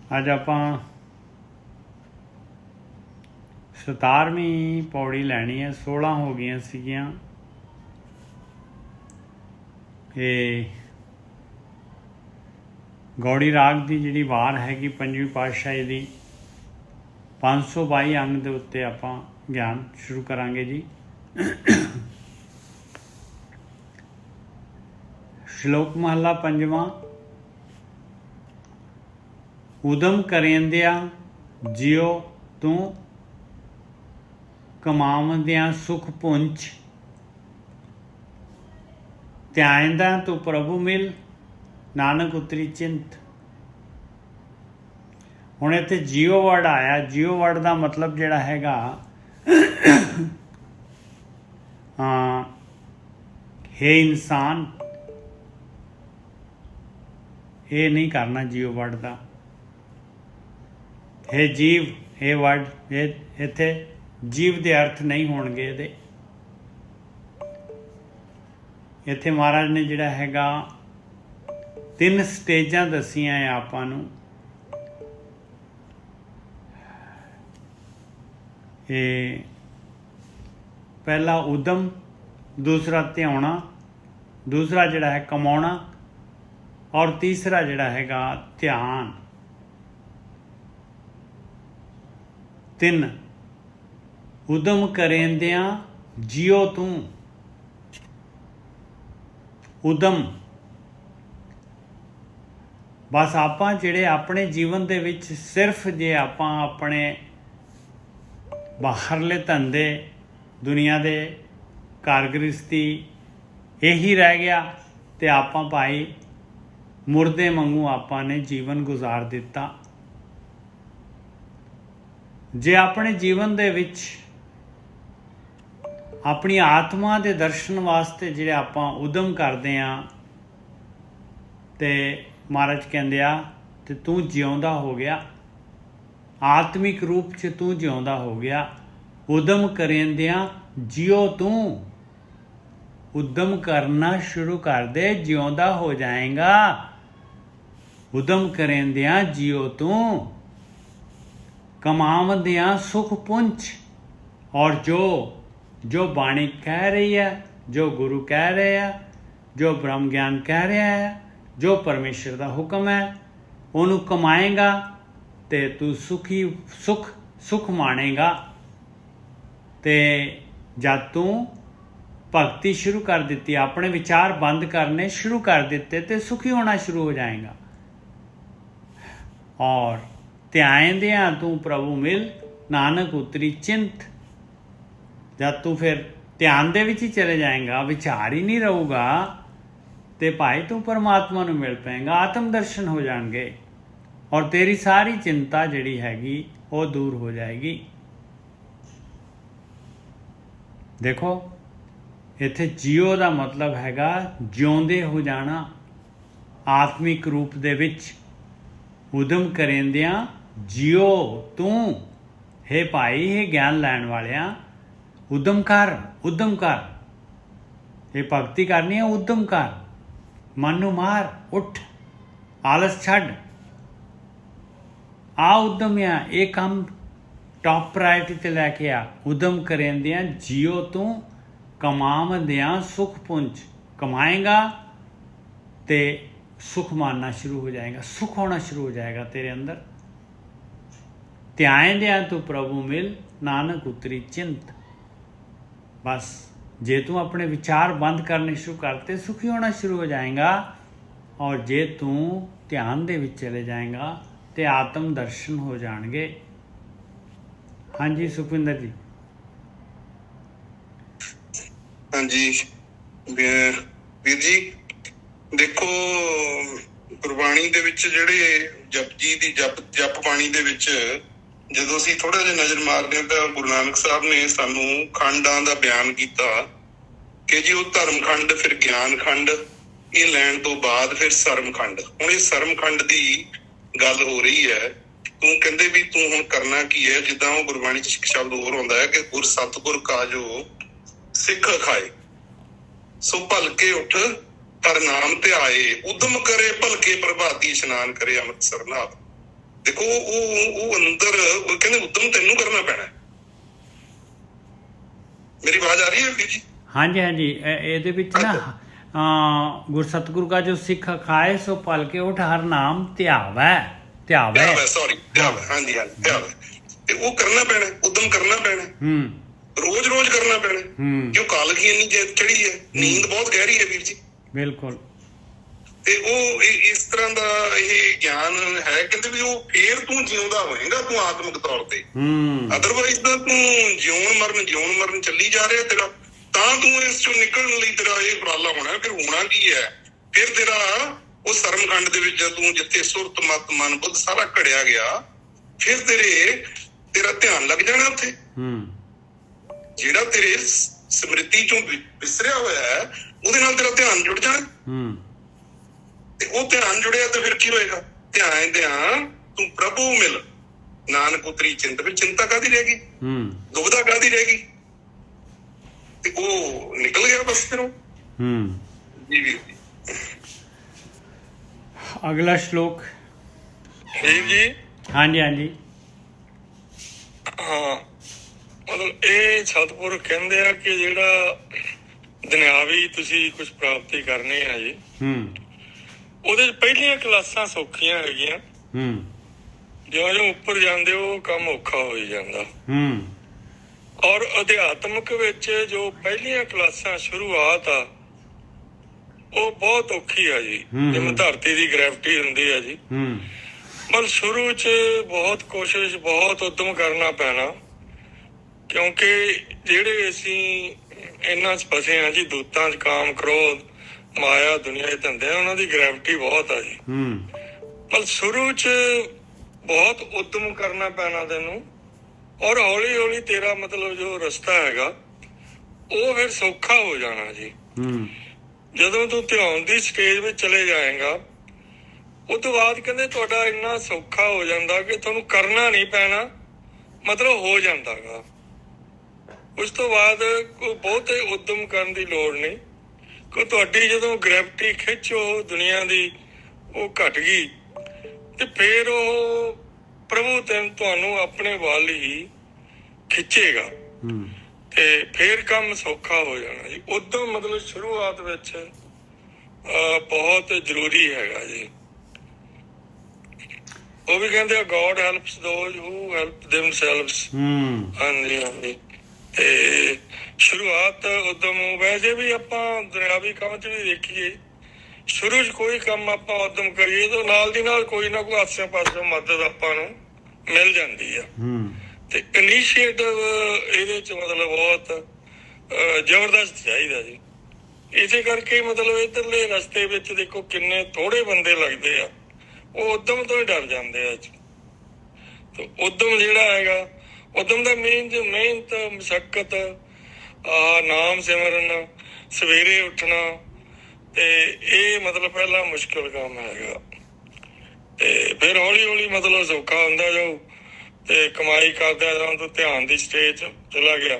ਅੱਜ ਆਪਾਂ 17ਵੀਂ ਪੌੜੀ ਲੈਣੀ ਹੈ। 16 ਹੋ ਗਈਆਂ ਸੀਗੀਆਂ। ਇਹ ਗੌੜੀ ਰਾਗ ਦੀ ਜਿਹੜੀ ਵਾਰ ਹੈਗੀ ਪੰਜਵੀਂ ਪਾਤਸ਼ਾਹੀ ਦੀ 522 ਅੰਗ ਦੇ ਉੱਤੇ ਆਪਾਂ ਗਿਆਨ ਸ਼ੁਰੂ ਕਰਾਂਗੇ ਜੀ। ਸ਼ਲੋਕ ਮਹਲਾ ਪੰਜਵਾਂ। ਉਦਮ ਕਰੇਂਦਿਆਂ ਜਿਉ ਤੂੰ ਕਮਾਵੰਦਿਆਂ ਸੁਖ ਪੁੰਚ, ਧਿਆਇਂਦਾ ਤੂੰ ਪ੍ਰਭੂ ਮਿਲ ਨਾਨਕ ਉਤਰੀ ਚਿੰਤ। ਹੁਣ ਇੱਥੇ ਜੀਓ ਵਰਡ ਆਇਆ। ਜੀਓ ਵਰਡ ਦਾ ਮਤਲਬ ਜਿਹੜਾ ਹੈਗਾ ਹੇ ਇਨਸਾਨ, ਇਹ ਨਹੀਂ ਕਰਨਾ ਜੀਓ ਵਰਡ ਦਾ। ਹੇ ਜੀਵ, ਇਹ ਵਰਡ ਇੱਥੇ ਜੀਵ ਦੇ ਅਰਥ ਨਹੀਂ ਹੋਣਗੇ ਇਹਦੇ। ਇੱਥੇ ਮਹਾਰਾਜ ਨੇ ਜਿਹੜਾ ਹੈਗਾ 3 ਸਟੇਜਾਂ ਦੱਸੀਆਂ ਹੈ ਆਪਾਂ ਨੂੰ। ਇਹ ਪਹਿਲਾ ਉਦਮ, ਦੂਸਰਾ ਧਿਆਉਣਾ, ਦੂਸਰਾ ਜਿਹੜਾ ਹੈ ਕਮਾਉਣਾ, ਔਰ ਤੀਸਰਾ ਜਿਹੜਾ ਹੈਗਾ ਧਿਆਨ। 3 ਉਦਮ ਕਰੇਂਦਿਆਂ ਜਿਉ ਤੂੰ। ਉਦਮ ਬਸ ਆਪਾਂ ਜਿਹੜੇ ਆਪਣੇ ਜੀਵਨ ਦੇ ਵਿੱਚ ਸਿਰਫ ਜੇ ਆਪਾਂ ਆਪਣੇ ਬਾਹਰਲੇ ਧੰਦੇ, ਦੁਨੀਆ ਦੇ ਘਰ ਗ੍ਰਸਤੀ ਇਹੀ ਰਹਿ ਗਿਆ ਤੇ ਆਪਾਂ ਭਾਈ ਮੁਰਦੇ ਵਾਂਗੂ ਆਪਾਂ ਨੇ ਜੀਵਨ ਗੁਜ਼ਾਰ ਦਿੱਤਾ। ਜੇ ਆਪਣੇ ਜੀਵਨ ਦੇ ਵਿੱਚ ਆਪਣੀ ਆਤਮਾ ਦੇ ਦਰਸ਼ਨ ਵਾਸਤੇ ਜਿਹੜੇ ਆਪਾਂ ਉਦਮ ਕਰਦੇ ਹਾਂ ਤੇ ਮਹਾਰਾਜ ਕਹਿੰਦੇ ਆ ਤੇ ਤੂੰ ਜਿਉਂਦਾ ਹੋ ਗਿਆ, ਆਤਮਿਕ ਰੂਪ 'ਚ ਤੂੰ ਜਿਉਂਦਾ ਹੋ ਗਿਆ। ਉਦਮ ਕਰੇਂਦਿਆਂ ਜਿਉ ਤੂੰ। ਉਦਮ ਕਰਨਾ ਸ਼ੁਰੂ ਕਰ ਦੇ, ਜਿਉਂਦਾ ਹੋ ਜਾਏਗਾ। ਉਦਮ ਕਰੇਂਦਿਆਂ ਜਿਉ ਤੂੰ, ਕਮਾਵੰਦਿਆਂ ਸੁਖ ਪੁੰਚ। ਔਰ ਜੋ ਬਾਣੀ ਕਹਿ ਰਹੀ ਹੈ, ਜੋ ਗੁਰੂ ਕਹਿ ਰਹੇ ਆ, ਜੋ ਬ੍ਰਹਮ ਗਿਆਨ ਕਹਿ ਰਿਹਾ ਹੈ, ਜੋ ਪਰਮੇਸ਼ਰ ਦਾ ਹੁਕਮ ਹੈ, ਉਹਨੂੰ ਕਮਾਏਗਾ ਤੇ ਤੂੰ ਸੁਖ ਮਾਣੇਗਾ। ਤੇ ਜਦ ਤੂੰ ਭਗਤੀ ਸ਼ੁਰੂ ਕਰ ਦਿੱਤੀ, ਆਪਣੇ ਵਿਚਾਰ ਬੰਦ ਕਰਨੇ ਸ਼ੁਰੂ ਕਰ ਦਿੱਤੇ ਤੇ ਸੁਖੀ ਹੋਣਾ ਸ਼ੁਰੂ ਹੋ ਜਾਏਗਾ। ਔਰ ਧਿਆਇਂਦਿਆਂ ਤੂੰ ਪ੍ਰਭੂ ਮਿਲ ਨਾਨਕ ਉਤਰੀ ਚਿੰਤ। ਜਦ ਤੂੰ ਫਿਰ ਧਿਆਨ ਦੇ ਵਿੱਚ ਹੀ ਚਲੇ ਜਾਏਗਾ, ਵਿਚਾਰ ਹੀ ਨਹੀਂ ਰਹੂਗਾ, ਤੇ ਭਾਈ ਤੂੰ ਪਰਮਾਤਮਾ ਨੂੰ ਮਿਲ ਪਏਗਾ, ਆਤਮ ਦਰਸ਼ਨ ਹੋ ਜਾਣਗੇ ਔਰ ਤੇਰੀ ਸਾਰੀ ਚਿੰਤਾ ਜਿਹੜੀ ਹੈਗੀ ਉਹ ਦੂਰ ਹੋ ਜਾਏਗੀ। ਦੇਖੋ ਇੱਥੇ ਜੀਓ ਦਾ ਮਤਲਬ ਹੈਗਾ ਜਿਉਂਦੇ ਹੋ ਜਾਣਾ ਆਤਮਿਕ ਰੂਪ ਦੇ ਵਿੱਚ। ਉਦਮ ਕਰੇਂਦਿਆਂ ਜਿਉ ਤੂੰ। ਹੇ ਭਾਈ, ਇਹ ਗਿਆਨ ਲੈਣ ਵਾਲਿਆਂ, ਉਦਮ ਕਰ, ਉਦਮ ਕਰ। ਇਹ ਭਗਤੀ ਕਰਨੀ ਹੈ, ਉਦਮ ਕਰ। ਮਨ ਨੂੰ ਮਾਰ, ਉੱਠ, ਆਲਸ ਛੱਡ, ਆ ਉਦਮਿਆ, ਇਹ ਕੰਮ ਟੌਪ ਪ੍ਰਾਇਰਟੀ ਤੇ ਲੈ ਕੇ ਆ। ਉਦਮ ਕਰੇਂਦਿਆਂ ਜਿਉ ਤੂੰ, ਕਮਾਵੰਦਿਆਂ ਸੁਖ ਪੁੰਚ। ਕਮਾਏਗਾ ਤੇ ਸੁਖ ਮਾਨਣਾ ਸ਼ੁਰੂ ਹੋ ਜਾਏਗਾ, ਸੁਖ ਹੋਣਾ ਸ਼ੁਰੂ ਹੋ ਜਾਏਗਾ ਤੇਰੇ ਅੰਦਰ। ਧਿਆਇਂਦਿਆਂ ਤੂੰ ਪ੍ਰਭੂ ਮਿਲ ਨਾਨਕ ਉਤਰੀ ਚਿੰਤ। ਬਸ ਜੇ ਤੂੰ ਆਪਣੇ ਵਿਚਾਰ ਬੰਦ ਕਰਨੇ ਸ਼ੁਰੂ ਕਰਤੇ, ਸੁਖੀ ਹੋਣਾ ਸ਼ੁਰੂ ਹੋ ਜਾਏਗਾ। ਔਰ ਜੇ ਤੂੰ ਧਿਆਨ ਦੇ ਵਿੱਚ ਚਲੇ ਜਾਏਗਾ ਤੇ ਆਤਮ ਦਰਸ਼ਨ ਹੋ ਜਾਣਗੇ। ਹਾਂਜੀ ਸੁਖਵਿੰਦਰ ਜੀ। ਹਾਂਜੀ ਵੀਰ ਜੀ, ਦੇਖੋ ਗੁਰਬਾਣੀ ਦੇ ਵਿੱਚ ਜਿਹੜੇ ਜਪਜੀ ਦੀ ਜਪ ਬਾਣੀ ਦੇ ਵਿੱਚ ਜਦੋਂ ਅਸੀਂ ਥੋੜਾ ਜਿਹਾ ਨਜ਼ਰ ਮਾਰਦੇ ਹਾਂ ਤਾਂ ਗੁਰੂ ਨਾਨਕ ਸਾਹਿਬ ਨੇ ਸਾਨੂੰ ਖੰਡਾਂ ਦਾ ਬਿਆਨ ਕੀਤਾ ਕਿ ਜੀ ਉਹ ਧਰਮ ਖੰਡ, ਫਿਰ ਗਿਆਨ ਖੰਡ, ਇਹ ਲੈਣ ਤੋਂ ਬਾਅਦ ਫਿਰ ਸਰਮ ਖੰਡ। ਹੁਣ ਇਹ ਸਰਮ ਖੰਡ ਦੀ ਗੱਲ ਹੋ ਰਹੀ ਹੈ। ਤੂੰ ਕਹਿੰਦੇ ਵੀ ਤੂੰ ਹੁਣ ਕਰਨਾ ਕੀ ਹੈ, ਜਿੱਦਾਂ ਉਹ ਗੁਰਬਾਣੀ 'ਚ ਇੱਕ ਸ਼ਬਦ ਹੋਰ ਆਉਂਦਾ ਹੈ ਕਿ ਗੁਰ ਸਤਿਗੁਰ ਕਾਜੋ ਸਿੱਖ ਖਾਏ, ਸੋ ਭਲਕੇ ਉੱਠ ਹਰ ਨਾਮ ਧਿਆਏ, ਉਦਮ ਕਰੇ ਭਲਕੇ ਪ੍ਰਭਾਤੀ ਇਸ਼ਨਾਨ ਕਰੇ ਅੰਮ੍ਰਿਤਸਰ ਨਾਥ। ਦੇਖੋ ਉਹ ਅੰਦਰ ਉਹ ਕਹਿੰਦੇ ਉਦਮ ਤੈਨੂੰ ਕਰਨਾ ਪੈਣਾ। ਮੇਰੀ ਆਵਾਜ਼ ਆ ਰਹੀ ਹੈ ਵੀਰ ਜੀ? ਹਾਂਜੀ ਹਾਂਜੀ, ਇਹਦੇ ਵਿੱਚ ਨਾ ਗੁਰ ਸਤਿਗੁਰੂ ਕਾ ਜੋ ਸਿੱਖ ਖਾਏ ਸੋ ਪਲ ਕੇ ਉਠ ਹਰ ਨਾਮ ਧਿਆਵੈ ਧਿਆਵੈ ਸੌਰੀ ਧਿਆਵੈ, ਹਾਂਜੀ ਹਾਂਜੀ ਧਿਆਵੈ। ਤੇ ਉਹ ਕਰਨਾ ਪੈਣਾ, ਉਦਮ ਕਰਨਾ ਪੈਣਾ, ਰੋਜ਼ ਕਰਨਾ ਪੈਣਾ, ਕਿਉਂ ਕਾਲਗੀ ਇੰਨੀ ਚੜੀ ਹੈ, ਨੀਂਦ ਬਹੁਤ ਗਹਿਰੀ ਹੈ ਵੀਰ ਜੀ। ਬਿਲਕੁਲ। ਤੇ ਉਹ ਇਸ ਤਰ੍ਹਾਂ ਦਾ ਇਹ ਗਿਆਨ ਹੈ, ਕਹਿੰਦੇ ਵੀ ਉਹ ਫੇਰ ਤੂੰ ਜਿਉਂਦਾ ਹੋਏਗਾ ਤੂੰ ਆਤਮਿਕ ਤੌਰ ਤੇ। ਅਦਰਵਾਈਜ਼ ਤਾਂ ਤੂੰ ਜਿਉਣ ਮਰਨ ਚੱਲੀ ਜਾ ਰਿਹਾ ਤੇਰਾ, ਤਾਂ ਤੂੰ ਇਸ ਚੋਂ ਨਿਕਲਣ ਲਈ ਤੇਰਾ ਇਹ ਉਪਰਾਲਾ ਹੋਣਾ। ਫਿਰ ਹੋਣਾ ਕੀ ਹੈ, ਫਿਰ ਤੇਰਾ ਉਹ ਸਰਮਖੰਡ ਦੇ ਵਿੱਚ ਤੂੰ ਜਿੱਥੇ ਸੁਰਤ ਮਤ ਮਨ ਬੁੱਧ ਸਾਰਾ ਘੜਿਆ ਗਿਆ, ਫਿਰ ਤੇਰਾ ਧਿਆਨ ਲੱਗ ਜਾਣਾ ਉੱਥੇ। ਜਿਹੜਾ ਤੇਰੇ ਸਮ੍ਰਿਤੀ ਚੋਂ ਵਿਸਰਿਆ ਹੋਇਆ ਹੈ ਉਹਦੇ ਨਾਲ ਤੇਰਾ ਧਿਆਨ ਜੁੜ ਜਾਣਾ। ਤੇ ਉਹ ਧਿਆਨ ਜੁੜਿਆ ਤੇ ਫਿਰ ਕੀ ਹੋਏਗਾ? ਧਿਆਨ ਤੂੰ ਪ੍ਰਭੂ ਮਿਲ, ਨਾਨਕ ਉਤਰੀ ਚਿੰਤ ਵਿੱਚ। ਚਿੰਤਾ ਕਾਹਦੀ ਰਹਿ ਗਈ, ਦੁਬਿਧਾ ਕਾਹਦੀ ਰਹਿ ਗਈ? ਤੇ ਉਹ ਨਿਕਲ ਗਿਆ ਬਸ ਫਿਰ ਉਹ। ਜੀ ਵੀਰ ਜੀ। ਅਗਲਾ ਸ਼ਲੋਕ ਵੀਰ ਜੀ। ਹਾਂਜੀ ਹਾਂਜੀ। ਹਾਂ, ਮਤਲਬ ਇਹ ਸਤਿਗੁਰ ਕਹਿੰਦੇ ਆ ਕਿ ਜਿਹੜਾ ਦੁਨਿਆਵੀ ਤੁਸੀਂ ਕੁਝ ਪ੍ਰਾਪਤੀ ਕਰਨੀ ਹੈ ਜੀ, ਉਹਦੇ ਚ ਪਹਿਲੀਆਂ ਕਲਾਸਾਂ ਸੌਖੀਆਂ ਹੈਗੀਆਂ, ਜਿਉਂ ਉੱਪਰ ਜਾਂਦੇ ਉਹ ਕੰਮ ਔਖਾ ਹੋਈ ਜਾਂਦਾ। ਔਰ ਅਧਿਆਤਮਕ ਵਿੱਚ ਜੋ ਪਹਿਲੀਆਂ ਕਲਾਸਾਂ ਸ਼ੁਰੂਆਤ ਆ ਉਹ ਬਹੁਤ ਔਖੀ ਆ ਜੀ। ਜਿਵੇਂ ਧਰਤੀ ਦੀ ਗ੍ਰੈਵਿਟੀ ਹੁੰਦੀ ਆ ਜੀ, ਪਰ ਸ਼ੁਰੂ ਚ ਬਹੁਤ ਕੋਸ਼ਿਸ਼, ਬਹੁਤ ਉਦਮ ਕਰਨਾ ਪੈਣਾ, ਕਿਉਂਕਿ ਜਿਹੜੇ ਅਸੀਂ ਇਹਨਾਂ ਚ ਫਸੇ ਆ ਜੀ, ਦੂਤਾਂ ਚ ਕਾਮ ਕ੍ਰੋਧ ਮਾਇਆ ਦੁਨੀਆ ਦੇ ਧੰਦੇ, ਉਹਨਾਂ ਦੀ ਗ੍ਰੈਵਿਟੀ ਬਹੁਤ ਆ ਜੀ। ਪਰ ਸ਼ੁਰੂ ਚ ਬਹੁਤ ਉਦਮ ਕਰਨਾ ਪੈਣਾ ਤੈਨੂੰ, ਔਰ ਹੌਲੀ ਹੌਲੀ ਤੇਰਾ ਮਤਲਬ ਜੋ ਰਸਤਾ ਹੈਗਾ ਉਹ ਫਿਰ ਸੌਖਾ ਹੋ ਜਾਣਾ ਜੀ। ਜਦੋਂ ਤੂੰ ਧਿਆਨ ਦੀ ਸਟੇਜ ਵਿੱਚ ਚਲੇ ਜਾਏਗਾ, ਉਹ ਤੋਂ ਬਾਅਦ ਕਹਿੰਦੇ ਤੁਹਾਡਾ ਇੰਨਾ ਸੌਖਾ ਹੋ ਜਾਂਦਾ ਕਿ ਤੁਹਾਨੂੰ ਕਰਨਾ ਨਹੀਂ ਪੈਣਾ, ਮਤਲਬ ਹੋ ਜਾਂਦਾਗਾ। ਉਸ ਤੋਂ ਬਾਅਦ ਕੋਈ ਬਹੁਤੇ ਉਦਮ ਕਰਨ ਦੀ ਲੋੜ ਨਹੀਂ, ਕਿ ਤੁਹਾਡੀ ਜਦੋਂ ਗ੍ਰੈਵਿਟੀ ਖਿੱਚੋ ਦੁਨੀਆ ਦੀ ਉਹ ਘਟ ਗਈ, ਤੇ ਫਿਰ ਉਹ ਪ੍ਰਭੂ ਤੁਹਾਨੂੰ ਆਪਣੇ ਵੱਲ ਹੀ ਖਿੱਚੇਗਾ, ਤੇ ਫਿਰ ਕੰਮ ਸੌਖਾ ਹੋ ਜਾਣਾ ਜੀ। ਉਦਮ ਮਤਲਬ ਸ਼ੁਰੂਆਤ ਵਿੱਚ ਬਹੁਤ ਜ਼ਰੂਰੀ ਹੈਗਾ ਜੀ। ਉਹ ਵੀ ਕਹਿੰਦੇ ਆ God helps those who help ਦੈਮਸੈਲਵਸ। ਹਾਂਜੀ ਹਾਂਜੀ। ਤੇ ਸ਼ੁਰੂਆਤ ਉਦਮ, ਵੈਸੇ ਵੀ ਆਪਾਂ ਦੁਨਿਆਵੀ ਕੰਮ ਚ ਵੀ ਦੇਖੀਏ, ਸ਼ੁਰੂ ਚ ਕੋਈ ਕੰਮ ਆਪਾਂ ਉਦਮ ਕਰੀਏ ਤਾਂ ਨਾਲ ਦੀ ਨਾਲ ਕੋਈ ਨਾ ਕੋਈ ਆਸੇ ਪਾਸੇ ਮਦਦ ਆਪਾਂ ਨੂੰ ਮਿਲ ਜਾਂਦੀ ਆ। ਤੇ ਇਨੀਸ਼ੀਏਟਿਵ ਇਹਦੇ ਚ ਮਤਲਬ ਬਹੁਤ ਜ਼ਬਰਦਸਤ ਚਾਹੀਦਾ ਜੀ। ਇਸੇ ਕਰਕੇ ਮਤਲਬ ਇੱਧਰਲੇ ਰਸਤੇ ਵਿੱਚ ਦੇਖੋ ਕਿੰਨੇ ਥੋੜੇ ਬੰਦੇ ਲੱਗਦੇ ਆ, ਉਹ ਉਦਮ ਤੋਂ ਹੀ ਡਰ ਜਾਂਦੇ ਆ। ਤੇ ਉਦਮ ਜਿਹੜਾ ਹੈਗਾ, ਉਦਮ ਦਾ ਮਿਹਨਤ, ਮਸ਼ੱਕਤ, ਨਾਮ ਸਿਮਰਨ, ਸਵੇਰੇ ਉੱਠਣਾ, ਤੇ ਇਹ ਮਤਲਬ ਪਹਿਲਾ ਮੁਸ਼ਕਿਲ ਕੰਮ ਹੈਗਾ। ਤੇ ਫਿਰ ਹੌਲੀ ਹੌਲੀ ਮਤਲਬ ਸੌਖਾ ਹੁੰਦਾ ਜਾਊ, ਤੇ ਕਮਾਈ ਕਰਦਿਆਂ ਜਾਂ ਤੂੰ ਧਿਆਨ ਦੀ ਸਟੇਜ ਚਲਾ ਗਿਆ,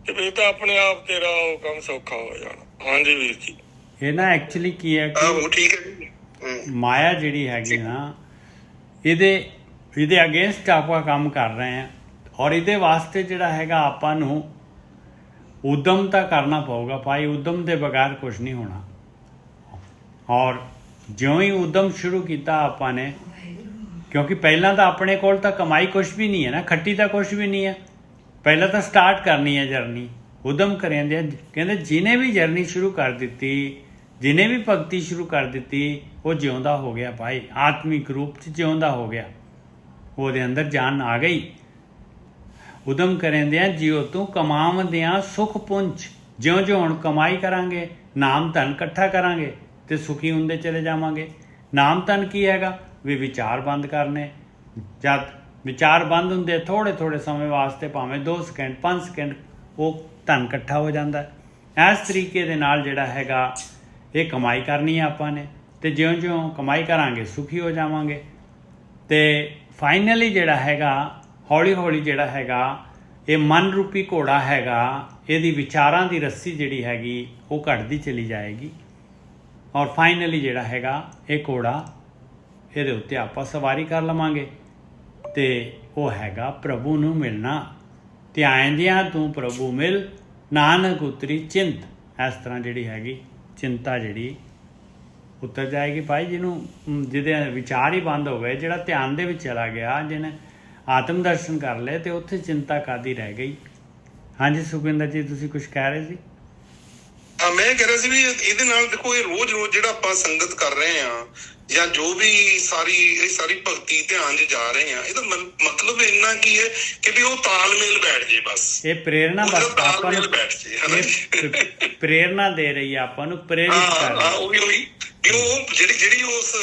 ਤੇ ਫਿਰ ਤਾਂ ਆਪਣੇ ਆਪ ਤੇਰਾ ਉਹ ਕੰਮ ਸੌਖਾ ਹੋ ਜਾਣਾ। ਹਾਂਜੀ ਵੀਰ ਜੀ। ਇਹ ਨਾ ਐਕਚੁਅਲੀ ਕੀ ਹੈ ਕਿ ਠੀਕ ਹੈ, ਮਾਇਆ ਜਿਹੜੀ ਹੈਗੀ ਨਾ, ਇਹਦੇ ਅਗੇਂਸਟ ਆਪਾਂ ਕੰਮ ਕਰ ਰਹੇ ਹਾਂ, ਔਰ ਇਹਦੇ ਵਾਸਤੇ ਜਿਹੜਾ ਹੈਗਾ ਆਪਾਂ ਨੂੰ ਉਦਮ ਤਾਂ ਕਰਨਾ ਪਊਗਾ ਭਾਈ। ਉਦਮ ਦੇ ਬਗੈਰ ਕੁਝ ਨਹੀਂ ਹੋਣਾ। ਔਰ ਜਿਉਂ ਹੀ ਉਦਮ ਸ਼ੁਰੂ ਕੀਤਾ ਆਪਾਂ ਨੇ, ਕਿਉਂਕਿ ਪਹਿਲਾਂ ਤਾਂ ਆਪਣੇ ਕੋਲ ਤਾਂ ਕਮਾਈ ਕੁਝ ਵੀ ਨਹੀਂ ਹੈ ਨਾ, ਖੱਟੀ ਤਾਂ ਕੁਝ ਵੀ ਨਹੀਂ ਹੈ। ਪਹਿਲਾਂ ਤਾਂ ਸਟਾਰਟ ਕਰਨੀ ਹੈ ਜਰਨੀ। ਉਦਮ ਕਰਿੰਦੇ ਕਹਿੰਦੇ ਜਿਹਨੇ ਵੀ ਜਰਨੀ ਸ਼ੁਰੂ ਕਰ ਦਿੱਤੀ, ਜਿਹਨੇ ਵੀ ਭਗਤੀ ਸ਼ੁਰੂ ਕਰ ਦਿੱਤੀ, ਉਹ ਜਿਉਂਦਾ ਹੋ ਗਿਆ ਭਾਈ, ਆਤਮਿਕ ਰੂਪ 'ਚ ਜਿਉਂਦਾ ਹੋ ਗਿਆ, ਉਹਦੇ ਅੰਦਰ ਜਾਨ ਆ ਗਈ। ਉਦਮ ਕਰਿੰਦਿਆਂ ਜਿਉ ਤੂੰ ਕਮਾਵਦਿਆਂ ਸੁਖ ਪੁੰਜ। ਜਿਉਂ ਜਿਉਂ ਹੁਣ ਕਮਾਈ ਕਰਾਂਗੇ, ਨਾਮ ਧਨ ਇਕੱਠਾ ਕਰਾਂਗੇ ਤੇ ਸੁਖੀ ਹੁੰਦੇ ਚਲੇ ਜਾਵਾਂਗੇ। ਨਾਮ ਧਨ ਕੀ ਹੈਗਾ ਵੀ ਵਿਚਾਰ ਬੰਦ ਕਰਨੇ। ਜਦ ਵਿਚਾਰ ਬੰਦ ਹੁੰਦੇ ਥੋੜ੍ਹੇ ਥੋੜ੍ਹੇ ਸਮੇਂ ਵਾਸਤੇ, ਭਾਵੇਂ 2 ਸਕਿੰਟ 5 ਸਕਿੰਟ, ਉਹ ਧਨ ਇਕੱਠਾ ਹੋ ਜਾਂਦਾ। ਇਸ ਤਰੀਕੇ ਦੇ ਨਾਲ ਜਿਹੜਾ ਹੈਗਾ ਇਹ ਕਮਾਈ ਕਰਨੀ ਹੈ ਆਪਾਂ ਨੇ, ਤੇ ਜਿਉਂ ਜਿਉਂ ਕਮਾਈ ਕਰਾਂਗੇ ਸੁਖੀ ਹੋ ਜਾਵਾਂਗੇ। ਤੇ ਫਾਈਨਲੀ ਜਿਹੜਾ ਹੈਗਾ ਹੌਲੀ ਹੌਲੀ ਜਿਹੜਾ ਹੈਗਾ ਇਹ ਮਨ ਰੂਪੀ ਘੋੜਾ ਹੈਗਾ, ਇਹਦੀ ਵਿਚਾਰਾਂ ਦੀ ਰੱਸੀ ਜਿਹੜੀ ਹੈਗੀ ਉਹ ਘਟਦੀ ਚਲੀ ਜਾਏਗੀ, ਔਰ ਫਾਈਨਲੀ ਜਿਹੜਾ ਹੈਗਾ ਇਹ ਘੋੜਾ ਇਹਦੇ ਉੱਤੇ ਆਪਾਂ ਸਵਾਰੀ ਕਰ ਲਵਾਂਗੇ। ਅਤੇ ਉਹ ਹੈਗਾ ਪ੍ਰਭੂ ਨੂੰ ਮਿਲਣਾ। ਧਿਆਇਂਦਿਆਂ ਤੂੰ ਪ੍ਰਭੂ ਮਿਲ, ਨਾਨਕ ਉਤਰੀ ਚਿੰਤ। ਇਸ ਤਰ੍ਹਾਂ ਜਿਹੜੀ ਹੈਗੀ ਚਿੰਤਾ ਜਿਹੜੀ ਉਤਰ ਜਾਏਗੀ ਭਾਈ। ਜਿਹਦੇ ਵਿਚਾਰ ਹੀ ਬੰਦ ਹੋ ਗਏ, ਜਿਹੜਾ ਧਿਆਨ ਦੇ ਵਿੱਚ ਚਲਾ ਗਿਆ, ਜਿਹਨੇ ਆਤਮ ਦਰਸ਼ਨ ਕਰ ਲਏ, ਅਤੇ ਉੱਥੇ ਚਿੰਤਾ ਕਾਹਦੀ ਰਹਿ ਗਈ। ਹਾਂਜੀ ਸੁਖਵਿੰਦਰ ਜੀ, ਤੁਸੀਂ ਕੁਝ ਕਹਿ ਰਹੇ ਸੀ? ਮੈਂ ਕਹਿ ਰਿਹਾ ਸੀ ਵੀ ਇਹਦੇ ਨਾਲ ਦੇਖੋ, ਇਹ ਰੋਜ਼ ਜਿਹੜਾ ਆਪਾਂ ਸੰਗਤ ਕਰ ਰਹੇ ਹਾਂ ਜਾਂ ਜੋ ਵੀ ਸਾਰੀ ਭਗਤੀ ਧਿਆਨ 'ਚ ਜਾ ਰਹੇ ਹਾਂ, ਇਹਦਾ ਮਤਲਬ ਇੰਨਾ ਕੀ ਹੈ ਕਿ ਵੀ ਉਹ ਤਾਲਮੇਲ ਬੈਠ ਜੇ। ਬਸ ਇਹ ਪ੍ਰੇਰਨਾ, ਬਸ ਆਪਾਂ ਨੂੰ ਬੈਠ ਜੇ, ਪ੍ਰੇਰਨਾ ਦੇ ਰਹੀ ਹੈ, ਆਪਾਂ ਨੂੰ ਪ੍ਰੇਰਿਤ ਕਰ ਰਹੀ ਹੈ। ਉਹੀ ਵੀ ਉਹ ਜਿਹੜੀ ਉਸ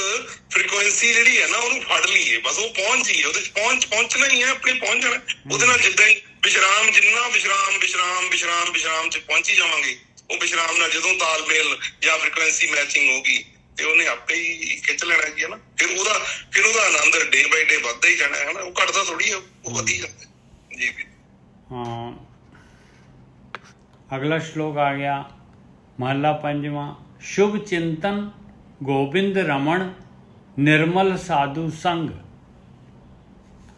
ਫ੍ਰੀਕੁਐਂਸੀ ਜਿਹੜੀ ਹੈ ਨਾ, ਉਹਨੂੰ ਫੜ ਲਈਏ, ਬਸ ਉਹ ਪਹੁੰਚ ਜਾਈਏ। ਉਹਦੇ 'ਚ ਪਹੁੰਚਣਾ ਹੀ ਹੈ, ਆਪਣੇ ਪਹੁੰਚ ਜਾਣਾ। ਉਹਦੇ ਨਾਲ ਜਿੱਦਾਂ ਹੀ ਵਿਸ਼ਰਾਮ, ਜਿੰਨਾ ਵਿਸ਼ਰਾਮ 'ਚ ਪਹੁੰਚੀ ਜਾਵਾਂਗੇ, ਉਹ ਵਿਸ਼ਰਾਮ ਨਾਲ ਜਦੋਂ ਤਾਲਮੇਲ ਜਾਂ ਫ੍ਰੀਕੁਐਂਸੀ ਮੈਚਿੰਗ ਹੋਗੀ ਤੇ ਉਹਨੇ ਆਪੇ ਹੀ ਖਿੱਚ ਲੈਣਾ ਜੀ, ਹੈ ਨਾ। ਫਿਰ ਉਹਦਾ ਆਨੰਦ ਡੇ ਬਾਈ ਡੇ ਵੱਧਦਾ ਹੀ ਜਾਣਾ, ਹੈ ਨਾ। ਉਹ ਘਟਦਾ ਥੋੜੀ ਆ, ਉਹ ਵਧੀ ਜਾਂਦਾ ਜੀ। ਹਾਂ, ਅਗਲਾ ਸ਼ਲੋਕ ਆ ਗਿਆ, ਮਹੱਲਾ ਪੰਜਵਾਂ। ਸ਼ੁਭ ਚਿੰਤਨ ਗੋਬਿੰਦ ਰਮਣ, ਨਿਰਮਲ ਸਾਧੂ ਸੰਗ।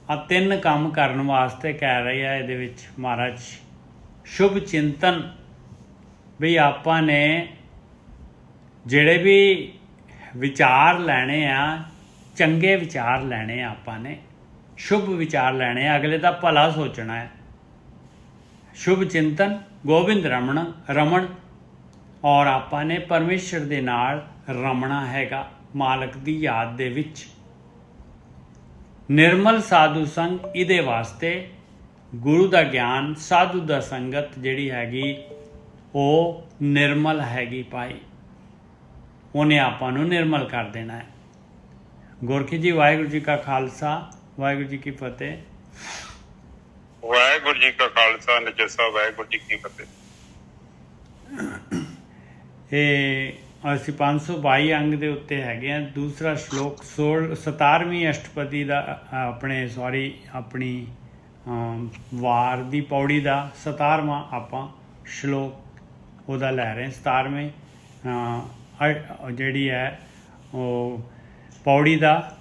ਆ 3 ਕੰਮ ਕਰਨ ਵਾਸਤੇ ਕਹਿ ਰਹੇ ਆ ਇਹਦੇ ਵਿੱਚ ਮਹਾਰਾਜ। ਸ਼ੁਭ ਚਿੰਤਨ, ਵੀ ਆਪਾਂ ਨੇ ਜਿਹੜੇ ਵੀ ਵਿਚਾਰ ਲੈਣੇ ਆ, ਚੰਗੇ ਵਿਚਾਰ ਲੈਣੇ ਆ, ਆਪਾਂ ਨੇ ਸ਼ੁਭ ਵਿਚਾਰ ਲੈਣੇ ਆ, ਅਗਲੇ ਦਾ ਭਲਾ ਸੋਚਣਾ ਹੈ। ਸ਼ੁਭ ਚਿੰਤਨ ਗੋਬਿੰਦ ਰਮਣ, ਔਰ ਆਪਾਂ ਨੇ ਪਰਮੇਸ਼ਰ ਦੇ ਨਾਲ ਰਮਣਾ ਹੈਗਾ, ਮਾਲਕ ਦੀ ਯਾਦ ਦੇ ਵਿੱਚ। ਨਿਰਮਲ ਸਾਧੂ ਸੰਗ, ਇਹਦੇ ਵਾਸਤੇ ਗੁਰੂ ਦਾ ਗਿਆਨ, ਸਾਧੂ ਦਾ ਸੰਗਤ ਜਿਹੜੀ ਹੈਗੀ ਉਹ ਨਿਰਮਲ ਹੈਗੀ ਭਾਈ। ਉਹਨੇ ਆਪਾਂ ਨੂੰ ਨਿਰਮਲ ਕਰ ਦੇਣਾ ਹੈ। ਗੁਰਖੀ ਜੀ, ਵਾਹਿਗੁਰੂ ਜੀ ਕਾ ਖਾਲਸਾ, ਵਾਹਿਗੁਰੂ ਜੀ ਕੀ ਫਤਿਹ। ਵਾਹਿਗੁਰੂ ਜੀ ਕਾ ਖਾਲਸਾ, ਨਿਜਸਾ ਵਾਹਿਗੁਰੂ ਜੀ ਕੀ ਫਤਿਹ। ਇਹ ਅਸੀਂ 522 ਅੰਗ ਦੇ ਉੱਤੇ ਹੈਗੇ ਆ। ਦੂਸਰਾ ਸ਼ਲੋਕ 17ਵੀਂ ਅਸ਼ਟਪਦੀ ਦਾ, ਆਪਣੀ ਵਾਰ ਦੀ ਪੌੜੀ ਦਾ 17ਵਾਂ ਆਪਾਂ ਸ਼ਲੋਕ ਉਹਦਾ ਲੈ ਰਹੇ। 17ਵੇਂ ਜਿਹੜੀ ਹੈ ਉਹ ਪੌੜੀ ਦਾ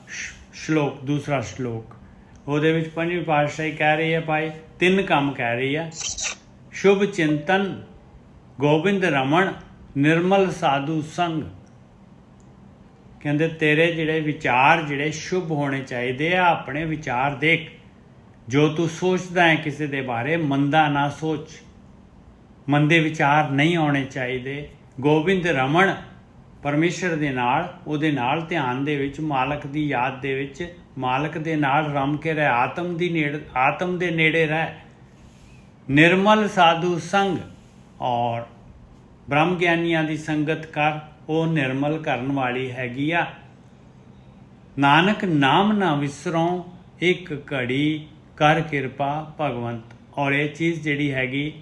ਸ਼ਲੋਕ, ਦੂਸਰਾ ਸ਼ਲੋਕ, ਉਹਦੇ ਵਿੱਚ 5ਵੀਂ ਪਾਤਸ਼ਾਹੀ ਕਹਿ ਰਹੀ ਹੈ ਭਾਈ, 3 ਕੰਮ ਕਹਿ ਰਹੀ ਹੈ। ਸ਼ੁਭ ਚਿੰਤਨ ਗੋਬਿੰਦ ਰਮਣ, ਨਿਰਮਲ ਸਾਧੂ ਸੰਗ। ਕਹਿੰਦੇ ਤੇਰੇ ਜਿਹੜੇ ਵਿਚਾਰ ਜਿਹੜੇ ਸ਼ੁਭ ਹੋਣੇ ਚਾਹੀਦੇ ਆ। ਆਪਣੇ ਵਿਚਾਰ ਦੇਖ, ਜੋ ਤੂੰ ਸੋਚਦਾ ਹੈ ਕਿਸੇ ਦੇ ਬਾਰੇ, ਮੰਦਾ ਨਾ ਸੋਚ, ਮੰਦੇ ਵਿਚਾਰ ਨਹੀਂ ਆਉਣੇ ਚਾਹੀਦੇ। ਗੋਬਿੰਦ ਰਮਣ, ਪਰਮੇਸ਼ਰ ਦੇ ਨਾਲ, ਉਹਦੇ ਨਾਲ ਧਿਆਨ ਦੇ ਵਿੱਚ, ਮਾਲਕ ਦੀ ਯਾਦ ਦੇ ਵਿੱਚ, ਮਾਲਕ ਦੇ ਨਾਲ ਰਮ ਕੇ ਰਹਿ, ਆਤਮ ਦੇ ਨੇੜੇ ਰਹਿ। ਨਿਰਮਲ ਸਾਧੂ ਸੰਗ, ਔਰ ਬ੍ਰਹਮ ਗਿਆਨੀਆਂ ਦੀ ਸੰਗਤ ਕਰ, ਉਹ ਨਿਰਮਲ ਕਰਨ ਵਾਲੀ ਹੈਗੀ ਆ। ਨਾਨਕ ਨਾਮ ਨਾ ਵਿਸਰੋਂ, ਇੱਕ ਘੜੀ ਕਰ ਕਿਰਪਾ ਭਗਵੰਤ। ਔਰ ਇਹ ਚੀਜ਼ ਜਿਹੜੀ ਹੈਗੀ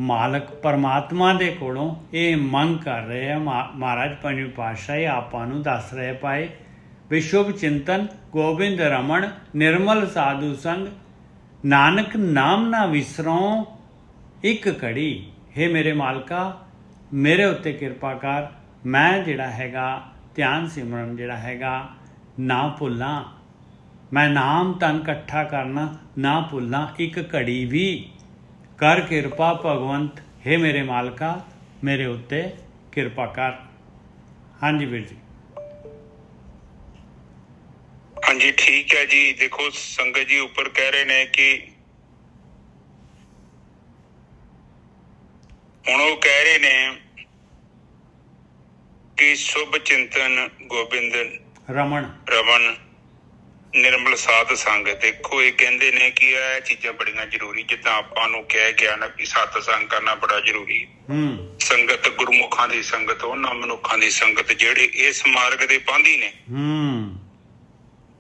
ਮਾਲਕ ਪਰਮਾਤਮਾ ਦੇ ਕੋਲੋਂ ਇਹ ਮੰਗ ਕਰ ਰਹੇ ਆ। ਮਹਾਰਾਜ 5ਵੀਂ ਪਾਤਸ਼ਾਹੀ ਆਪਾਂ ਨੂੰ ਦੱਸ ਰਹੇ ਪਾਏ ਵੀ ਸ਼ੁਭ ਚਿੰਤਨ ਗੋਬਿੰਦ ਰਮਣ, ਨਿਰਮਲ ਸਾਧੂ ਸੰਗ, ਨਾਨਕ ਨਾਮ ਨਾ ਵਿਸਰੋਂ, ਇੱਕ ਘੜੀ। ਹੇ ਮੇਰੇ ਮਾਲਕਾ, ਮੇਰੇ ਉੱਤੇ ਕਿਰਪਾ ਕਰ, ਮੈਂ ਜਿਹੜਾ ਹੈਗਾ ਧਿਆਨ ਸਿਮਰਨ ਜਿਹੜਾ ਹੈਗਾ ਨਾ ਭੁੱਲਾਂ, ਮੈਂ ਨਾਮ ਧਨ ਇਕੱਠਾ ਕਰਨਾ ਨਾ ਭੁੱਲਾਂ, ਇੱਕ ਘੜੀ ਵੀ। ਕਰ ਕਿਰਪਾ ਭਗਵੰਤ, ਹੇ ਮੇਰੇ ਮਾਲਕਾ, ਮੇਰੇ ਉੱਤੇ ਕਿਰਪਾ ਕਰ। ਹਾਂਜੀ ਵੀਰ ਜੀ। ਹਾਂਜੀ ਠੀਕ ਹੈ ਜੀ। ਦੇਖੋ ਸੰਗਤ ਜੀ ਉੱਪਰ ਕਹਿ ਰਹੇ ਨੇ ਕਿ ਹੁਣ ਉਹ ਕਹਿ ਰਹੇ ਨੇ ਕਿ ਸ਼ੁਭ ਚਿੰਤਨ ਗੋਬਿੰਦ ਰਮਣ, ਨਿਰਮਲ ਸਾਧ ਸੰਗ। ਦੇਖੋ ਇਹ ਕਹਿੰਦੇ ਨੇ ਕਿ ਇਹ ਚੀਜ਼ਾਂ ਬੜੀਆਂ ਜ਼ਰੂਰੀ, ਜਿੱਦਾਂ ਆਪਾਂ ਨੂੰ ਕਹਿ ਗਿਆ ਨਾ ਕਿ ਸਤ ਸੰਗ ਕਰਨਾ ਬੜਾ ਜ਼ਰੂਰੀ। ਸੰਗਤ, ਗੁਰਮੁਖਾਂ ਦੀ ਸੰਗਤ, ਉਹਨਾਂ ਮਨੁੱਖਾਂ ਦੀ ਸੰਗਤ ਜਿਹੜੇ ਇਸ ਮਾਰਗ ਦੇ ਪਾਂਧੀ ਨੇ,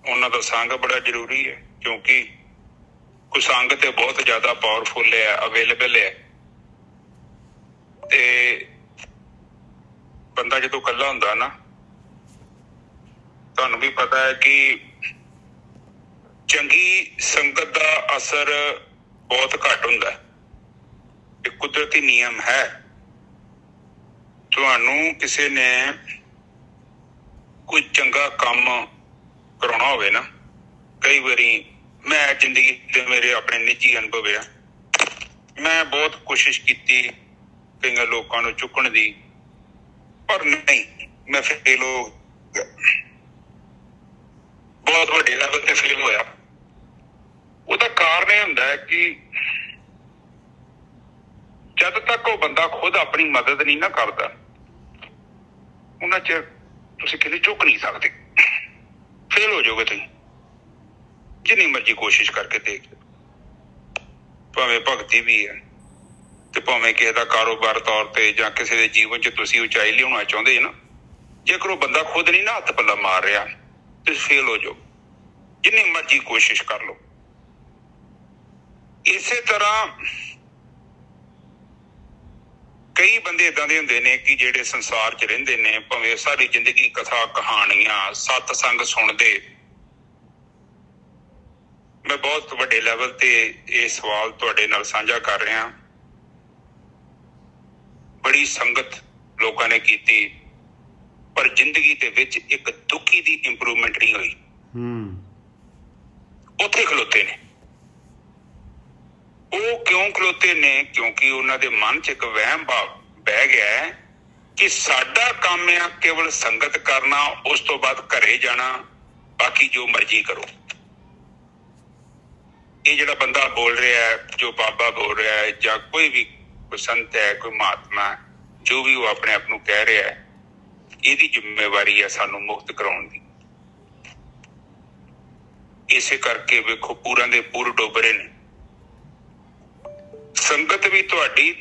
ਉਹਨਾਂ ਦਾ ਸੰਗ ਬੜਾ ਜ਼ਰੂਰੀ ਹੈ। ਕਿਉਂਕਿ ਕੋਈ ਸੰਗ ਤੇ ਬਹੁਤ ਜ਼ਿਆਦਾ ਪਾਵਰਫੁਲ ਹੈ, ਅਵੇਲੇਬਲ ਹੈ। ਤੇ ਬੰਦਾ ਜਦੋਂ ਇਕੱਲਾ ਹੁੰਦਾ ਨਾ, ਤੁਹਾਨੂੰ ਵੀ ਪਤਾ ਹੈ ਕਿ ਚੰਗੀ ਸੰਗਤ ਦਾ ਅਸਰ ਬਹੁਤ ਘੱਟ ਹੁੰਦਾ। ਇਹ ਕੁਦਰਤੀ ਨਿਯਮ ਹੈ। ਤੁਹਾਨੂੰ ਕਿਸੇ ਨੇ ਕੋਈ ਚੰਗਾ ਕੰਮ ਕਰਾਉਣਾ ਹੋਵੇ ਨਾ, ਕਈ ਵਾਰੀ ਮੈਂ ਜ਼ਿੰਦਗੀ ਦੇ ਮੇਰੇ ਆਪਣੇ ਨਿੱਜੀ ਅਨੁਭਵ ਆ, ਮੈਂ ਬਹੁਤ ਕੋਸ਼ਿਸ਼ ਕੀਤੀ ਕਈਆਂ ਲੋਕਾਂ ਨੂੰ ਚੁੱਕਣ ਦੀ, ਪਰ ਨਹੀਂ, ਮੈਂ ਫੇਲ ਹੋ ਗਿਆ, ਬਹੁਤ ਵੱਡੇ ਲੈਵਲ ਤੇ ਫੇਲ ਹੋਇਆ। ਉਹਦਾ ਕਾਰਨ ਇਹ ਹੁੰਦਾ ਹੈ ਕਿ ਜਦ ਤੱਕ ਉਹ ਬੰਦਾ ਖੁਦ ਆਪਣੀ ਮਦਦ ਨਹੀਂ ਨਾ ਕਰਦਾ, ਉਹਨਾਂ ਚਿਰ ਤੁਸੀਂ ਕਿਤੇ ਚੁੱਕ ਨਹੀਂ ਸਕਦੇ, ਫੇਲ ਹੋ ਜਾਓਗੇ ਤੁਸੀਂ, ਜਿੰਨੀ ਮਰਜ਼ੀ ਕੋਸ਼ਿਸ਼ ਕਰਕੇ ਦੇਖ ਲਓ। ਭਾਵੇਂ ਭਗਤੀ ਵੀ ਹੈ ਤੇ ਭਾਵੇਂ ਕਿਸੇ ਦਾ ਕਾਰੋਬਾਰ ਤੌਰ ਤੇ ਜਾਂ ਕਿਸੇ ਦੇ ਜੀਵਨ 'ਚ ਤੁਸੀਂ ਉਚਾਈ ਲਿਆਉਣਾ ਚਾਹੁੰਦੇ ਨਾ, ਜੇਕਰ ਉਹ ਬੰਦਾ ਖੁਦ ਨਹੀਂ ਨਾ ਹੱਥ ਪੱਲਾ ਮਾਰ ਰਿਹਾ, ਤੁਸੀਂ ਫੇਲ ਹੋ ਜਾਓ, ਜਿੰਨੀ ਮਰਜ਼ੀ ਕੋਸ਼ਿਸ਼ ਕਰ ਲਓ। ਇਸੇ ਤਰ੍ਹਾਂ ਕਈ ਬੰਦੇ ਏਦਾਂ ਦੇ ਹੁੰਦੇ ਨੇ ਕਿ ਜਿਹੜੇ ਸੰਸਾਰ 'ਚ ਰਹਿੰਦੇ ਨੇ, ਭਾਵੇਂ ਸਾਰੀ ਜ਼ਿੰਦਗੀ ਕਥਾ ਕਹਾਣੀਆਂ ਸਤਸੰਗ ਸੁਣਦੇ। ਮੈਂ ਬਹੁਤ ਵੱਡੇ ਲੈਵਲ ਤੇ ਇਹ ਸਵਾਲ ਤੁਹਾਡੇ ਨਾਲ ਸਾਂਝਾ ਕਰ ਰਿਹਾ। ਬੜੀ ਸੰਗਤ ਲੋਕਾਂ ਨੇ ਕੀਤੀ, ਪਰ ਜ਼ਿੰਦਗੀ ਦੇ ਵਿੱਚ ਇੱਕ ਦੁਖੀ ਦੀ ਇੰਪਰੂਵਮੈਂਟ ਨਹੀਂ ਹੋਈ। ਉੱਥੇ ਖਲੋਤੇ ਨੇ। ਉਹ ਕਿਉਂ ਖਲੋਤੇ ਨੇ? ਕਿਉਂਕਿ ਉਹਨਾਂ ਦੇ ਮਨ 'ਚ ਇੱਕ ਵਹਿਮ ਭਾਵ ਬਹਿ ਗਿਆ ਹੈ ਕਿ ਸਾਡਾ ਕੰਮ ਆ ਕੇਵਲ ਸੰਗਤ ਕਰਨਾ, ਉਸ ਤੋਂ ਬਾਅਦ ਘਰੇ ਜਾਣਾ, ਬਾਕੀ ਜੋ ਮਰਜ਼ੀ ਕਰੋ। ਇਹ ਜਿਹੜਾ ਬੰਦਾ ਬੋਲ ਰਿਹਾ ਹੈ, ਜੋ ਬਾਬਾ ਬੋਲ ਰਿਹਾ ਹੈ, ਜਾਂ ਕੋਈ ਵੀ ਕੋਈ ਸੰਤ ਹੈ, ਕੋਈ ਮਹਾਤਮਾ, ਜੋ ਵੀ ਉਹ ਆਪਣੇ ਆਪ ਨੂੰ ਕਹਿ ਰਿਹਾ ਹੈ, ਇਹਦੀ ਜ਼ਿੰਮੇਵਾਰੀ ਹੈ ਸਾਨੂੰ ਮੁਕਤ ਕਰਾਉਣ ਦੀ। ਇਸੇ ਕਰਕੇ ਵੇਖੋ ਪੂਰਾਂ ਦੇ ਪੂਰ ਡੁੱਬ ਰਹੇ ਨੇ। ਸੰਗਤ ਵੀ ਤੁਹਾਡੀ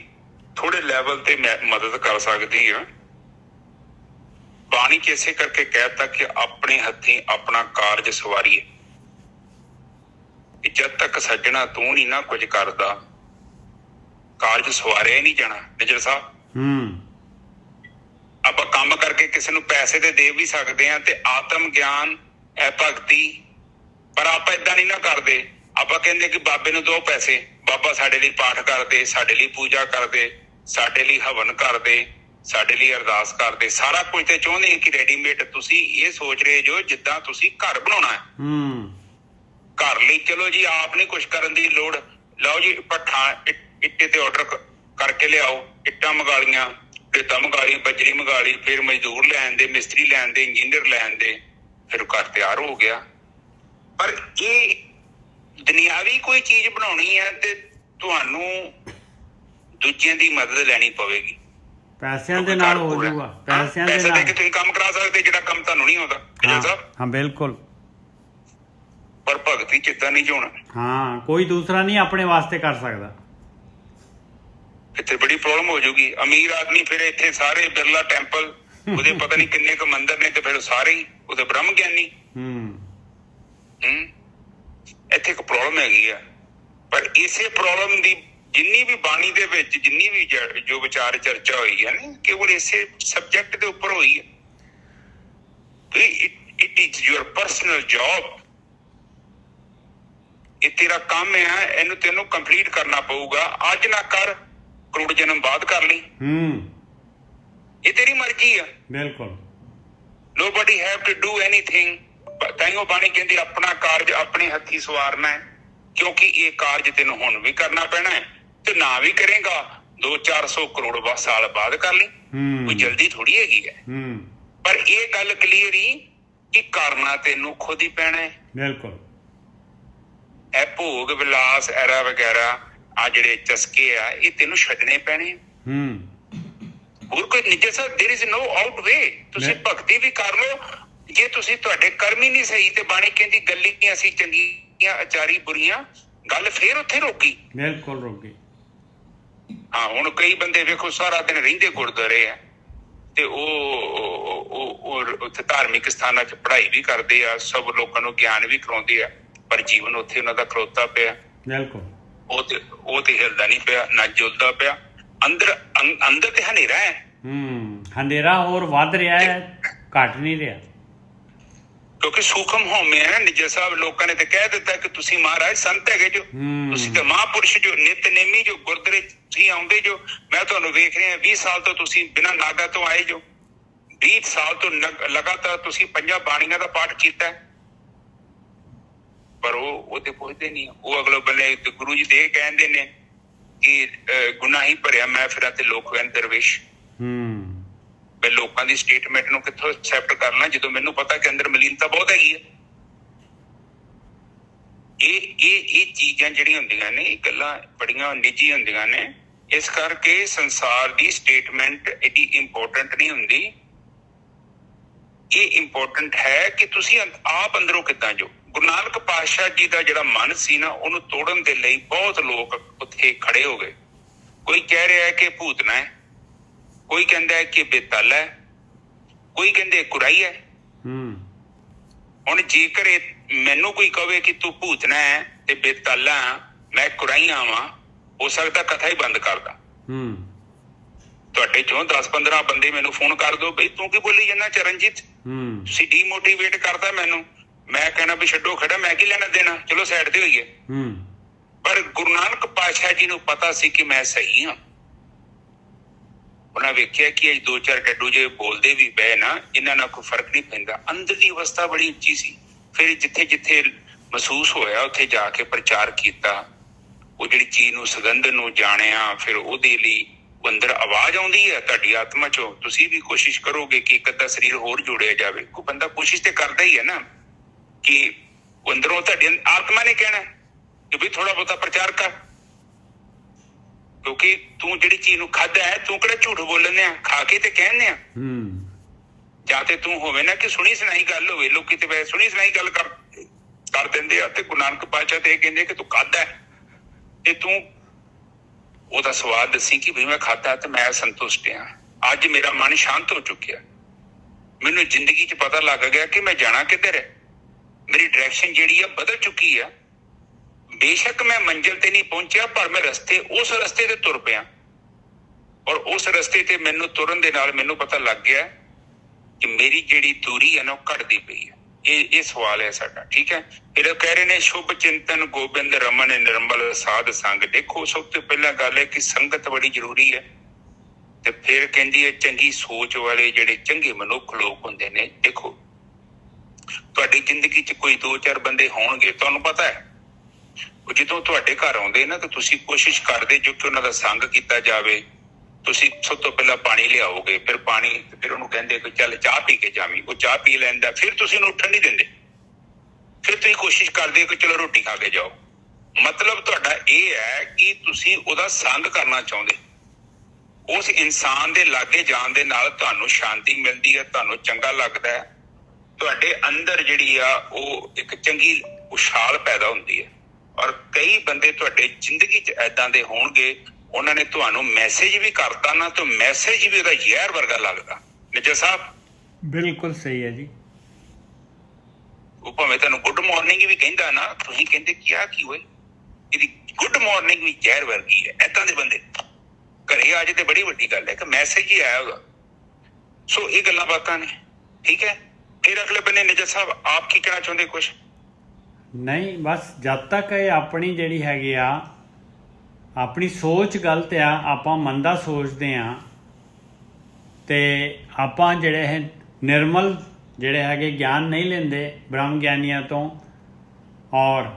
ਥੋੜੇ ਲੈਵਲ ਤੇ ਮਦਦ ਕਰ ਸਕਦੀ ਆ। ਬਾਣੀ 'ਚ ਇਸੇ ਕਰਕੇ ਕਹਿਤਾ ਕਿ ਆਪਣੇ ਹੱਥੀਂ ਆਪਣਾ ਕਾਰਜ ਸਵਾਰੀਏ। ਜਦ ਤੱਕ ਸੱਜਣਾ ਤੂੰ ਨਹੀਂ ਨਾ ਕੁਝ ਕਰਦਾ, ਕਾਰਜ ਸਵਾਰਿਆ ਹੀ ਨਹੀਂ ਜਾਣਾ। ਨਿਜਰ ਸਾਹਿਬ, ਆਪਾਂ ਕੰਮ ਕਰਕੇ ਕਿਸੇ ਨੂੰ ਪੈਸੇ ਤੇ ਵੀ ਸਕਦੇ ਹਾਂ, ਤੇ ਆਤਮ ਗਿਆਨ ਹੈ ਭਗਤੀ, ਪਰ ਆਪਾਂ ਏਦਾਂ ਨਹੀਂ ਨਾ ਕਰਦੇ। ਆਪਾਂ ਕਹਿੰਦੇ ਕਿ ਬਾਬੇ ਨੂੰ 2 ਪੈਸੇ, ਬਾਬਾ ਸਾਡੇ ਲਈ ਪਾਠ ਕਰਦੇ, ਸਾਡੇ ਲਈ ਪੂਜਾ ਕਰਦੇ, ਸਾਡੇ ਲਈ ਹਵਨ ਕਰਦੇ, ਸਾਡੇ ਲਈ ਅਰਦਾਸ ਕਰਦੇ, ਸਾਰਾ ਕੁਝ ਤੇ ਚਾਹੁੰਦੇ ਕਿ ਰੈਡੀਮੇਡ। ਤੁਸੀਂ ਇਹ ਸੋਚ ਰਹੇ ਜੋ ਜਿੱਦਾਂ ਤੁਸੀਂ ਘਰ ਬਣਾਉਣਾ ਹੈ। ਘਰ ਲਈ ਚਲੋ ਜੀ, ਆਪ ਨਹੀਂ ਕੁਛ ਕਰਨ ਦੀ ਲੋੜ। ਲਓ ਜੀ ਭੱਠਾ ਇੱਟੇ ਤੇ ਆਰਡਰ ਕਰਕੇ ਲਿਆਓ, ਇੱਟਾਂ ਮੰਗਾ ਲੀਆਂ, ਰੇਤਾ ਮੰਗਾ ਲਈ, ਬਜਰੀ ਮੰਗਾ ਲਈ, ਫਿਰ ਮਜ਼ਦੂਰ ਲੈਣ ਦੇ, ਮਿਸਤਰੀ ਲੈਣ ਦੇ, ਇੰਜੀਨੀਅਰ ਲੈਣ ਦੇ, ਫਿਰ ਘਰ ਤਿਆਰ ਹੋ ਗਿਆ। ਪਰ ਇਹ ਦੁਨਿਆਵੀ ਕੋਈ ਚੀਜ਼ ਬਣਾਉਣੀ ਹੈ ਤੇ ਤੁਹਾਨੂੰ ਦੂਜਿਆਂ ਦੀ ਮਦਦ ਲੈਣੀ ਪਵੇਗੀ। ਪੈਸਿਆਂ ਦੇ ਨਾਲ ਹੋ ਜਾਊਗਾ, ਪੈਸਿਆਂ ਦੇ ਨਾਲ ਕਿ ਤੁਸੀਂ ਕੰਮ ਕਰਾ ਸਕਦੇ ਜਿਹੜਾ ਕੰਮ ਤੁਹਾਨੂੰ ਨਹੀਂ ਆਉਂਦਾ। ਹਾਂ ਬਿਲਕੁਲ। ਪਰ ਭਗਤੀ ਚਿੱਤਾ ਨਹੀਂ ਹੋਣਾ। ਹਾਂ, ਕੋਈ ਦੂਸਰਾ ਨਹੀਂ ਆਪਣੇ ਵਾਸਤੇ ਕਰ ਸਕਦਾ। ਇੱਥੇ ਬੜੀ ਪ੍ਰੋਬਲਮ ਹੋ ਜਾਊਗੀ। ਅਮੀਰ ਆਦਮੀ ਫਿਰ ਇੱਥੇ ਸਾਰੇ ਬਿਰਲਾ ਟੈਂਪਲ, ਉਹਦੇ ਪਤਾ ਨਹੀਂ ਕਿੰਨੇ ਕੁ ਮੰਦਿਰ ਨੇ, ਤੇ ਫਿਰ ਸਾਰੇ ਹੀ ਉਹਦੇ ਬ੍ਰਹਮ ਗਿਆਨੀ। ਇੱਥੇ ਇੱਕ ਪ੍ਰੋਬਲਮ ਹੈਗੀ ਆ। ਪਰ ਇਸੇ ਪ੍ਰੋਬਲਮ ਦੀ ਜਿੰਨੀ ਵੀ ਬਾਣੀ ਦੇ ਵਿੱਚ ਜਿੰਨੀ ਵੀ ਜੋ ਵਿਚਾਰ ਚਰਚਾ ਹੋਈ ਹੈ ਨਾ, ਕੇਵਲ ਇਸੇ ਸਬਜੈਕਟ ਦੇ ਉੱਪਰ ਹੋਈ ਹੈ। It is your personal job. ਇਹ ਤੇਰਾ ਕੰਮ ਹੈ, ਇਹਨੂੰ ਤੈਨੂੰ ਕੰਪਲੀਟ ਕਰਨਾ ਪਊਗਾ। ਅੱਜ ਨਾ ਕਰ, ਕਰੋੜ ਜਨਮ ਬਾਅਦ ਕਰ ਲਈ। ਇਹ ਤੇਰੀ ਮਰਜ਼ੀ ਆ। ਬਿਲਕੁਲ। Nobody have to do anything. ਤਾਈਓ ਬਾਣੀ ਕਹਿੰਦੀ ਆਪਣਾ ਕਾਰਜ ਆਪਣੇ ਹੱਥੀਂ ਸਵਾਰਨਾ ਹੈ, ਕਿਉਂਕਿ ਇਹ ਕਾਰਜ ਤੈਨੂੰ ਹੁਣ ਵੀ ਕਰਨਾ ਪੈਣਾ ਹੈ, ਤੇ ਨਾ ਵੀ ਕਰੇਗਾ 200-400 ਕਰੋੜ ਸਾਲ ਬਾਅਦ ਕਰ ਲਈ। ਕੋਈ ਜਲਦੀ ਥੋੜੀ ਹੈਗੀ ਹੈ। ਪਰ ਇਹ ਗੱਲ ਕਲੀਅਰ ਹੀ ਕਿ ਕਰਨਾ ਤੈਨੂੰ ਖੁਦ ਹੀ ਪੈਣਾ ਹੈ। ਬਿਲਕੁਲ। ਇਹ ਭੋਗ ਵਿਲਾਸ ਐਰਾ ਵਗੈਰਾ ਆ ਜਿਹੜੇ ਚਸਕੇ ਆ, ਇਹ ਤੈਨੂੰ ਛੱਡਣੇ ਪੈਣੇ। ਹੋਰ ਕੋਈ ਨਿੱਜਰ ਸਾਹਿਬ, there is no out way। ਤੁਸੀਂ ਭਗਤੀ ਵੀ ਕਰ ਲਓ, ਜੇ ਤੁਸੀਂ ਤੁਹਾਡੇ ਕਰਮ ਹੀ ਨਹੀਂ ਸਹੀ, ਤੇ ਬਾਣੀ ਕਹਿੰਦੀ ਗੱਲੀਆਂ ਅਸੀਂ ਚੰਗੀਆਂ ਅਚਾਰੀ ਬੁਰੀਆਂ, ਗੱਲ ਫੇਰ ਉੱਥੇ ਰੋਕੀ। ਬਿਲਕੁਲ ਰੋਕੀ। ਹਾਂ, ਹੁਣ ਕਈ ਬੰਦੇ ਵੇਖੋ ਸਾਰਾ ਦਿਨ ਰਹਿੰਦੇ ਗੁਰਦੁਆਰੇ ਆ, ਤੇ ਉਹ ਉੱਥੇ ਧਾਰਮਿਕ ਸਥਾਨਾਂ 'ਚ ਪੜ੍ਹਾਈ ਵੀ ਕਰਦੇ ਆ, ਸਭ ਲੋਕਾਂ ਨੂੰ ਗਿਆਨ ਵੀ ਕਰਾਉਂਦੇ ਆ, ਪਰ ਜੀਵਨ ਉੱਥੇ ਉਹਨਾਂ ਦਾ ਖਲੋਤਾ ਪਿਆ। ਬਿਲਕੁਲ। ਉਹ ਤੇ ਹਿਲਦਾ ਨਹੀਂ ਪਿਆ, ਨਾ ਜੁਲਦਾ ਪਿਆ। ਅੰਦਰ ਤੇ ਹਨੇਰਾ ਹੈ। ਹਨੇਰਾ ਹੋਰ ਵੱਧ ਰਿਹਾ ਹੈ, ਘਟ ਨਹੀਂ ਰਿਹਾ। ਕਿਉਂਕਿ ਸੂਖਮ ਹੋਮੇ ਹੈ। ਨਿੱਜਰ ਸਾਹਿਬ, ਲੋਕਾਂ ਨੇ ਤੇ ਕਹਿ ਦਿੱਤਾ ਕਿ ਤੁਸੀਂ ਮਹਾਰਾਜ ਸੰਤ ਹੈਗੇ ਜੋ, ਤੁਸੀਂ ਤੇ ਮਹਾਂਪੁਰਸ਼ ਜੋ, ਨਿਤਨੇਮੀ ਜੋ, ਗੁਰਦੁਆਰੇ ਤੁਸੀਂ ਆਉਂਦੇ ਜੋ। ਮੈਂ ਤੁਹਾਨੂੰ ਵੇਖ ਰਿਹਾ 20 ਸਾਲ ਤੋਂ ਤੁਸੀਂ ਬਿਨਾਂ ਨਾਗਾ ਤੋਂ ਆਏ ਜੋ, 20 ਸਾਲ ਤੋਂ ਲਗਾਤਾਰ ਤੁਸੀਂ 5 ਬਾਣੀਆਂ ਦਾ ਪਾਠ ਕੀਤਾ ਹੈ, ਪਰ ਉਹ ਤੇ ਪੁੱਛਦੇ ਨਹੀਂ। ਉਹ ਅਗਲੇ ਬੰਨੇ ਗੁਰੂ ਜੀ ਤੇ ਕਹਿੰਦੇ ਨੇ ਕਿ ਗੁਨਾਹੀ ਭਰਿਆ ਮੈਂ ਫਿਰਾਂ ਤੇ ਲੋਕ ਕਹਿੰਦੇ ਦਰਵੇਸ਼। ਮੈਂ ਲੋਕਾਂ ਦੀ ਸਟੇਟਮੈਂਟ ਨੂੰ ਕਿੱਥੋਂ ਐਕਸੈਪਟ ਕਰਨਾ ਜਦੋਂ ਮੈਨੂੰ ਪਤਾ ਕਿ ਅੰਦਰ ਮਲੀਨਤਾ ਬਹੁਤ ਹੈਗੀ ਹੈ। ਇਹ ਚੀਜ਼ਾਂ ਜਿਹੜੀਆਂ ਹੁੰਦੀਆਂ ਨੇ, ਇਹ ਗੱਲਾਂ ਬੜੀਆਂ ਨਿੱਜੀ ਹੁੰਦੀਆਂ ਨੇ। ਇਸ ਕਰਕੇ ਸੰਸਾਰ ਦੀ ਸਟੇਟਮੈਂਟ ਏਡੀ ਇੰਪੋਰਟੈਂਟ ਨਹੀਂ ਹੁੰਦੀ। ਇਹ ਇੰਪੋਰਟੈਂਟ ਹੈ ਕਿ ਤੁਸੀਂ ਆਪ ਅੰਦਰੋਂ ਕਿੱਦਾਂ ਜੋ। ਗੁਰੂ ਨਾਨਕ ਪਾਤਸ਼ਾਹ ਜੀ ਦਾ ਜਿਹੜਾ ਮਨ ਸੀ ਨਾ, ਉਹਨੂੰ ਤੋੜਨ ਦੇ ਲਈ ਬਹੁਤ ਲੋਕ ਉੱਥੇ ਖੜੇ ਹੋ ਗਏ। ਕੋਈ ਕਹਿ ਰਿਹਾ ਹੈ ਕਿ ਭੂਤਨਾ ਹੈ, ਕੋਈ ਕਹਿੰਦਾ ਹੈ ਕਿ ਬੇਤਲ ਹੈ, ਕੋਈ ਕਹਿੰਦੇ ਕੁਰਾਈ ਹੈ। ਹੁਣ ਜੇਕਰ ਮੈਨੂੰ ਕੋਈ ਕਵੇ ਕਿ ਤੂੰ ਭੂਤਨਾ ਹੈ ਤੇ ਬੇਤਲ ਆ, ਮੈਂ ਕੁਰਾਈਆਂ ਵਾਂ, ਹੋ ਸਕਦਾ ਕਥਾ ਹੀ ਬੰਦ ਕਰਦਾ। ਤੁਹਾਡੇ ਚੋਂ 10-15 ਬੰਦੇ ਮੈਨੂੰ ਫੋਨ ਕਰ ਦੋ, ਬਈ ਤੂੰ ਕੀ ਬੋਲੀ ਜਾਂਦਾ ਚਰਨਜੀਤ, ਤੁਸੀਂ ਡੀਮੋਟੀਵੇਟ ਕਰਦਾ ਮੈਨੂੰ। ਮੈਂ ਕਹਿਣਾ ਵੀ ਛੱਡੋ ਖੜਾ, ਮੈਂ ਕੀ ਲੈਣਾ ਦੇਣਾ, ਚਲੋ ਸਾਈਡ ਤੇ ਹੋਈਏ। ਪਰ ਗੁਰੂ ਨਾਨਕ ਪਾਤਸ਼ਾਹ ਜੀ ਨੂੰ ਪਤਾ ਸੀ ਕਿ ਮੈਂ ਸਹੀ ਹਾਂ। ਉਹਨਾਂ ਵੇਖਿਆ ਕਿ ਇਹ 2-4 ਡੱਡੂ ਜੇ ਬੋਲਦੇ ਵੀ ਪਏ ਨਾ, ਇਹਨਾਂ ਨਾਲ ਕੋਈ ਫਰਕ ਨਹੀਂ ਪੈਂਦਾ। ਅੰਦਰਲੀ ਅਵਸਥਾ ਬੜੀ ਉੱਚੀ ਸੀ। ਫਿਰ ਜਿੱਥੇ ਜਿੱਥੇ ਮਹਿਸੂਸ ਹੋਇਆ ਉੱਥੇ ਜਾ ਕੇ ਪ੍ਰਚਾਰ ਕੀਤਾ। ਉਹ ਜਿਹੜੀ ਚੀਜ਼ ਨੂੰ, ਸੁਗੰਧ ਨੂੰ ਜਾਣਿਆ। ਫਿਰ ਉਹਦੇ ਲਈ ਅੰਦਰ ਆਵਾਜ਼ ਆਉਂਦੀ ਹੈ ਤੁਹਾਡੀ ਆਤਮਾ ਚੋਂ। ਤੁਸੀਂ ਵੀ ਕੋਸ਼ਿਸ਼ ਕਰੋਗੇ ਕਿ ਇੱਕ ਅੱਧਾ ਸਰੀਰ ਹੋਰ ਜੋੜਿਆ ਜਾਵੇ। ਕੋਈ ਬੰਦਾ ਕੋਸ਼ਿਸ਼ ਤੇ ਕਰਦਾ ਹੀ ਹੈ ਨਾ, ਕਿ ਅੰਦਰੋਂ ਤੁਹਾਡੀ ਆਤਮਾ ਨੇ ਕਹਿਣਾ ਕਿ ਵੀ ਥੋੜਾ ਬਹੁਤਾ ਪ੍ਰਚਾਰ ਕਰ, ਕਿਉਂਕਿ ਤੂੰ ਜਿਹੜੀ ਚੀਜ਼ ਨੂੰ ਖਾਧਾ ਹੈ, ਤੂੰ ਕਿਹੜਾ ਝੂਠ ਬੋਲਣੇ ਆ, ਖਾ ਕੇ ਤੇ ਕਹਿੰਦੇ ਆ। ਜਾਂ ਤੇ ਤੂੰ ਹੋਵੇ ਨਾ ਕਿ ਸੁਣੀ ਸੁਣਾਈ ਗੱਲ ਹੋਵੇ। ਲੋਕੀ ਤੇ ਵੈਸੇ ਸੁਣੀ ਸੁਣਾਈ ਗੱਲ ਕਰ ਦਿੰਦੇ ਆ, ਤੇ ਗੁਰੂ ਨਾਨਕ ਪਾਤਸ਼ਾਹ ਤੇ ਇਹ ਕਹਿੰਦੇ ਕਿ ਤੂੰ ਖਾਧਾ ਤੇ ਤੂੰ ਉਹਦਾ ਸਵਾਦ ਦੱਸੀ ਕਿ ਵੀ ਮੈਂ ਖਾਧਾ ਤੇ ਮੈਂ ਸੰਤੁਸ਼ਟ ਹਾਂ। ਅੱਜ ਮੇਰਾ ਮਨ ਸ਼ਾਂਤ ਹੋ ਚੁੱਕਿਆ। ਮੈਨੂੰ ਜ਼ਿੰਦਗੀ 'ਚ ਪਤਾ ਲੱਗ ਗਿਆ ਕਿ ਮੈਂ ਜਾਣਾ ਕਿੱਧਰ ਹੈ। ਮੇਰੀ ਡਾਇਰੈਕਸ਼ਨ ਜਿਹੜੀ ਆ ਬਦਲ ਚੁੱਕੀ ਆ। ਬੇਸ਼ੱਕ ਮੈਂ ਮੰਜ਼ਿਲ ਤੇ ਨਹੀਂ ਪਹੁੰਚਿਆ, ਪਰ ਮੈਂ ਉਸ ਰਸਤੇ ਤੇ ਤੁਰ ਪਿਆ। ਔਰ ਉਸ ਰਸਤੇ ਤੇ ਮੈਨੂੰ ਤੁਰਨ ਦੇ ਨਾਲ ਮੈਨੂੰ ਪਤਾ ਲੱਗ ਗਿਆ ਕਿ ਮੇਰੀ ਜਿਹੜੀ ਦੂਰੀ ਹੈ ਨਾ, ਉਹ ਘਟਦੀ ਪਈ ਹੈ। ਇਹ ਸਵਾਲ ਹੈ ਸਾਡਾ, ਠੀਕ ਹੈ। ਫਿਰ ਕਹਿ ਰਹੇ ਨੇ ਸ਼ੁਭ ਚਿੰਤਨ ਗੋਬਿੰਦ ਰਮਨ ਨਿਰਮਲ ਸਾਧ ਸੰਗ। ਦੇਖੋ, ਸਭ ਤੋਂ ਪਹਿਲਾਂ ਗੱਲ ਹੈ ਕਿ ਸੰਗਤ ਬੜੀ ਜ਼ਰੂਰੀ ਹੈ। ਤੇ ਫਿਰ ਕਹਿੰਦੀ ਹੈ ਚੰਗੀ ਸੋਚ ਵਾਲੇ ਜਿਹੜੇ ਚੰਗੇ ਮਨੁੱਖ ਲੋਕ ਹੁੰਦੇ ਨੇ। ਦੇਖੋ, ਤੁਹਾਡੀ ਜ਼ਿੰਦਗੀ 'ਚ ਕੋਈ 2-4 ਬੰਦੇ ਹੋਣਗੇ, ਤੁਹਾਨੂੰ ਪਤਾ ਹੈ। ਉਹ ਜਦੋਂ ਤੁਹਾਡੇ ਘਰ ਆਉਂਦੇ ਨਾ, ਤਾਂ ਤੁਸੀਂ ਕੋਸ਼ਿਸ਼ ਕਰਦੇ ਜੋ ਕਿ ਉਹਨਾਂ ਦਾ ਸੰਗ ਕੀਤਾ ਜਾਵੇ। ਤੁਸੀਂ ਸਭ ਤੋਂ ਪਹਿਲਾਂ ਪਾਣੀ ਲਿਆਓਗੇ, ਫਿਰ ਉਹਨੂੰ ਕਹਿੰਦੇ ਕਿ ਚੱਲ ਚਾਹ ਪੀ ਕੇ ਜਾਵੀਂ। ਉਹ ਚਾਹ ਪੀ ਲੈਂਦਾ, ਫਿਰ ਤੁਸੀਂ ਉਹਨੂੰ ਉੱਠਣ ਨਹੀਂ ਦਿੰਦੇ। ਫਿਰ ਤੁਸੀਂ ਕੋਸ਼ਿਸ਼ ਕਰਦੇ ਕਿ ਚਲੋ ਰੋਟੀ ਖਾ ਕੇ ਜਾਓ। ਮਤਲਬ ਤੁਹਾਡਾ ਇਹ ਹੈ ਕਿ ਤੁਸੀਂ ਉਹਦਾ ਸੰਗ ਕਰਨਾ ਚਾਹੁੰਦੇ। ਉਸ ਇਨਸਾਨ ਦੇ ਲਾਗੇ ਜਾਣ ਦੇ ਨਾਲ ਤੁਹਾਨੂੰ ਸ਼ਾਂਤੀ ਮਿਲਦੀ ਹੈ, ਤੁਹਾਨੂੰ ਚੰਗਾ ਲੱਗਦਾ ਹੈ। ਤੁਹਾਡੇ ਅੰਦਰ ਜਿਹੜੀ ਆ ਉਹ ਇੱਕ ਚੰਗੀ ਉਛਾਲ ਪੈਦਾ ਹੁੰਦੀ ਹੈ। ਔਰ ਕਈ ਬੰਦੇ ਤੁਹਾਡੇ ਜ਼ਿੰਦਗੀ 'ਚ ਏਦਾਂ ਦੇ ਹੋਣਗੇ, ਉਹਨਾਂ ਨੇ ਤੁਹਾਨੂੰ ਮੈਸੇਜ ਵੀ ਕਰਤਾ ਨਾ, ਤਾਂ ਮੈਸੇਜ ਵੀ ਉਹਦਾ ਜ਼ਹਿਰ ਵਰਗਾ ਲੱਗਦਾ। ਨਿੱਜਰ ਸਾਹਿਬ ਬਿਲਕੁਲ ਸਹੀ ਹੈ ਜੀ। ਉਹ ਭਾਵੇਂ ਤੁਹਾਨੂੰ ਗੁੱਡ ਮਾਰਨਿੰਗ ਵੀ ਕਹਿੰਦਾ ਨਾ, ਤੁਸੀਂ ਕਹਿੰਦੇ ਕੀ ਹੋਏ, ਇਹਦੀ ਗੁੱਡ ਮਾਰਨਿੰਗ ਵੀ ਜ਼ਹਿਰ ਵਰਗੀ ਹੈ। ਏਦਾਂ ਦੇ ਬੰਦੇ ਘਰੇ ਆ ਜੇ ਤੇ ਬੜੀ ਵੱਡੀ ਗੱਲ ਹੈ ਕਿ ਮੈਸੇਜ ਹੀ ਆਇਆ ਉਹਦਾ। ਸੋ ਇਹ ਗੱਲਾਂ ਬਾਤਾਂ ਨੇ, ਠੀਕ ਹੈ। ਫਿਰ ਅਗਲੇ ਬੰਨੇ ਨਿੱਜਰ ਸਾਹਿਬ ਆਪ ਕੀ ਕਹਿਣਾ ਚਾਹੁੰਦੇ? ਕੁਛ ਨਹੀਂ, ਬਸ ਜਦ ਤੱਕ ਇਹ ਆਪਣੀ ਜਿਹੜੀ ਹੈਗੀ ਆ, ਆਪਣੀ ਸੋਚ ਗਲਤ ਆ, ਆਪਾਂ ਮੰਦਾ ਸੋਚਦੇ ਆ, ਤੇ ਆਪਾਂ ਜਿਹੜੇ ਹੈ ਨਿਰਮਲ ਜਿਹੜੇ ਹੈਗੇ ਗਿਆਨ ਨਹੀਂ ਲੈਂਦੇ ਬ੍ਰਹਮ ਗਿਆਨੀਆਂ ਤੋਂ, ਔਰ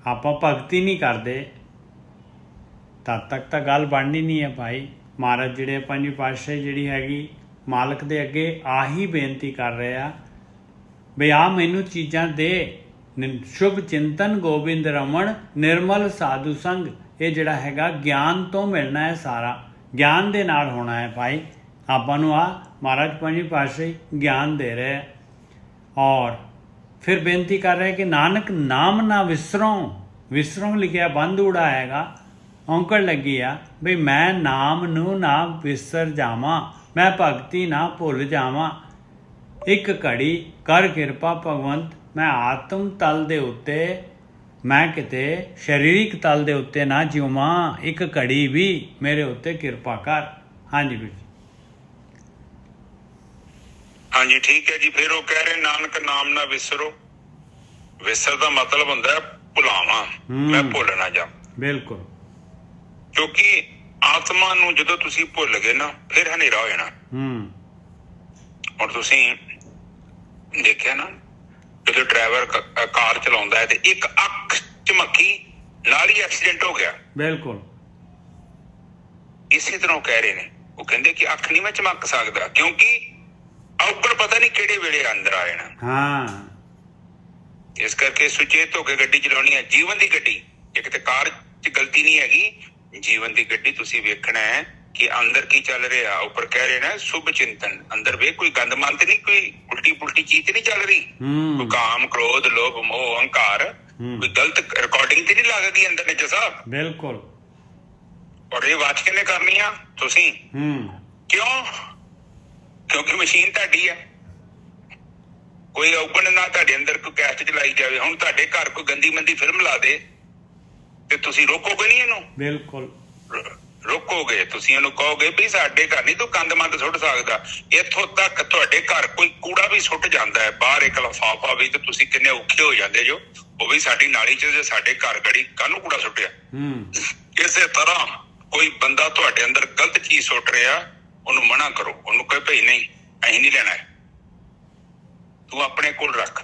ਆਪਾਂ ਭਗਤੀ ਨਹੀਂ ਕਰਦੇ, ਤਦ ਤੱਕ ਤਾਂ ਗੱਲ ਬਣਨੀ ਨਹੀਂ ਹੈ ਭਾਈ। ਮਹਾਰਾਜ ਜਿਹੜੇ ਪੰਜਵੀਂ ਪਾਤਸ਼ਾਹੀ ਜਿਹੜੀ ਹੈਗੀ ਮਾਲਕ ਦੇ ਅੱਗੇ ਆਹੀ ਬੇਨਤੀ ਕਰ ਰਹੇ ਆ ਵੀ ਆ ਮੈਨੂੰ ਚੀਜ਼ਾਂ ਦੇ। ਸ਼ੁਭ ਚਿੰਤਨ ਗੋਬਿੰਦ ਰਮਨ ਨਿਰਮਲ ਸਾਧੂ ਸੰਗ। ਇਹ ਜਿਹੜਾ ਹੈਗਾ ਗਿਆਨ ਤੋਂ ਮਿਲਣਾ ਹੈ, ਸਾਰਾ ਗਿਆਨ ਦੇ ਨਾਲ ਹੋਣਾ ਹੈ ਭਾਈ। ਆਪਾਂ ਨੂੰ ਆ ਮਹਾਰਾਜ ਪੰਜਵੀਂ ਪਾਤਸ਼ਾਹੀ ਗਿਆਨ ਦੇ ਰਹੇ। ਔਰ ਫਿਰ ਬੇਨਤੀ ਕਰ ਰਹੇ ਕਿ ਨਾਨਕ ਨਾਮ ਨਾ ਵਿਸਰੋਂ ਲਿਖਿਆ ਬੰਦ ਉਡਾਏਗਾ, ਔਂਕੜ ਲੱਗੀ ਆ ਵੀ ਮੈਂ ਨਾਮ ਨੂੰ ਨਾ ਵਿਸਰ ਜਾਵਾਂ, ਮੈਂ ਭਗਤੀ ਨਾ ਭੁੱਲ ਜਾਵਾਂ। ਇੱਕ ਘੜੀ ਕਰ ਕਿਰਪਾ ਭਗਵੰਤ, ਮੈਂ ਆਤਮ ਤਲ ਦੇ ਉੱਤੇ, ਮੈਂ ਕਿਤੇ ਸਰੀਰਿਕ ਤਲ ਦੇ ਉੱਤੇ ਨਾ ਜਿਉਵਾਂ। ਇੱਕ ਘੜੀ ਵੀ ਮੇਰੇ ਉੱਤੇ ਕਿਰਪਾ ਕਰ। ਹਾਂਜੀ ਵੀਰ ਜੀ। ਹਾਂਜੀ, ਠੀਕ ਹੈ ਜੀ। ਫਿਰ ਉਹ ਕਹਿ ਰਹੇ ਨਾਨਕ ਨਾਮ ਨਾ ਵਿਸਰੋ। ਵਿਸਰ ਦਾ ਮਤਲਬ ਹੁੰਦਾ ਹੈ ਭੁਲਾਵਾਂ, ਮੈਂ ਭੁੱਲ ਨਾ ਜਾ। ਬਿਲਕੁਲ, ਕਿਉਂਕਿ ਆਤਮਾ ਨੂੰ ਜਦੋਂ ਤੁਸੀਂ ਭੁੱਲ ਗਏ ਨਾ, ਫਿਰ ਹਨੇਰਾ ਹੋ ਜਾਣਾ। ਹੁਣ ਤੁਸੀਂ ਦੇਖਿਆ ਨਾ, ਜਦੋਂ ਡਰਾਈਵਰ ਕਾਰ ਚਲਾਉਂਦਾ ਹੈ ਤੇ ਇੱਕ ਅੱਖ ਝਮਕੀ, ਨਾਲ ਹੀ ਐਕਸੀਡੈਂਟ ਹੋ ਗਿਆ। ਬਿਲਕੁਲ ਇਸੇ ਤਰ੍ਹਾਂ ਉਹ ਕਹਿ ਰਹੇ ਨੇ, ਉਹ ਕਹਿੰਦੇ ਕਿ ਅੱਖ ਨਹੀਂ ਮੈਂ ਚਮਕ ਸਕਦਾ, ਕਿਉਂਕਿ ਔਗਣ ਪਤਾ ਨਹੀਂ ਕਿਹੜੇ ਵੇਲੇ ਅੰਦਰ ਆ ਜਾਣਾ। ਹਾਂ, ਇਸ ਕਰਕੇ ਸੁਚੇਤ ਹੋ ਕੇ ਗੱਡੀ ਚਲਾਉਣੀ ਹੈ, ਜੀਵਨ ਦੀ ਗੱਡੀ। ਇੱਕ ਤੇ ਕਾਰ 'ਚ ਗਲਤੀ ਨਹੀਂ ਹੈਗੀ, ਜੀਵਨ ਦੀ ਗੱਡੀ ਤੁਸੀਂ ਵੇਖਣਾ ਹੈ ਕਿ ਅੰਦਰ ਕੀ ਚੱਲ ਰਿਹਾ। ਉੱਪਰ ਕਹਿ ਰਹੇ ਨਾ ਸ਼ੁਭ ਚਿੰਤਨ, ਅੰਦਰ ਵੇਖ ਕੋਈ ਗੰਦ ਮੰਦ ਨਹੀਂ, ਕੋਈ ਉਲਟੀ ਪੁਲਟੀ ਚੀਜ਼ ਤੇ ਨਹੀਂ ਚੱਲ ਰਹੀ, ਕੋਈ ਕਾਮ ਕ੍ਰੋਧ ਲੋਭ ਮੋਹ ਅਹੰਕਾਰ, ਕੋਈ ਗਲਤ ਰਿਕਾਰਡਿੰਗ ਤੇ ਨਹੀਂ ਲੱਗ ਗਈ ਅੰਦਰ ਨੇ ਸਾਹਿਬ। ਬਿਲਕੁਲ। ਔਰ ਇਹ ਵਾਚ ਕਿਹਨੇ ਕਰਨੀ ਆ? ਤੁਸੀਂ। ਕਿਉਂ? ਕਿਉਂਕਿ ਮਸ਼ੀਨ ਤੁਹਾਡੀ ਹੈ। ਕੋਈ ਔਗਣ ਨਾ ਤੁਹਾਡੇ ਅੰਦਰ ਕੋਈ ਕੈਸਟ ਚਲਾਈ ਜਾਵੇ। ਹੁਣ ਤੁਹਾਡੇ ਘਰ ਕੋਈ ਗੰਦੀ ਮੰਦੀ ਫਿਲਮ ਲਾ ਦੇ ਤੇ ਤੁਸੀਂ ਰੋਕੋਗੇ ਨਹੀਂ ਇਹਨੂੰ? ਬਿਲਕੁਲ ਰੋਕੋਗੇ। ਤੁਸੀਂ ਇਹਨੂੰ ਕਹੋਗੇ ਵੀ ਸਾਡੇ ਘਰ ਨਹੀਂ ਤੂੰ ਗੰਦ ਮੰਦ ਸੁੱਟ ਸਕਦਾ। ਇੱਥੋਂ ਤੱਕ ਤੁਹਾਡੇ ਘਰ ਕੋਈ ਕੂੜਾ ਵੀ ਸੁੱਟ ਜਾਂਦਾ ਹੈ ਬਾਹਰ, ਇੱਕ ਲਿਫਾਫਾ ਵੀ, ਤੇ ਤੁਸੀਂ ਕਿੰਨੇ ਔਖੇ ਹੋ ਜਾਂਦੇ ਜੋ, ਉਹ ਵੀ ਸਾਡੀ ਨਾਲੀ 'ਚ, ਜੇ ਸਾਡੇ ਘਰ ਗੜੀ ਕਾਹਨੂੰ ਕੂੜਾ ਸੁੱਟਿਆ। ਇਸੇ ਤਰ੍ਹਾਂ ਕੋਈ ਬੰਦਾ ਤੁਹਾਡੇ ਅੰਦਰ ਗਲਤ ਚੀਜ਼ ਸੁੱਟ ਰਿਹਾ, ਉਹਨੂੰ ਮਨਾ ਕਰੋ, ਉਹਨੂੰ ਕਹੇ ਭਈ ਨਹੀਂ ਅਸੀਂ ਨਹੀਂ ਲੈਣਾ, ਤੂੰ ਆਪਣੇ ਕੋਲ ਰੱਖ।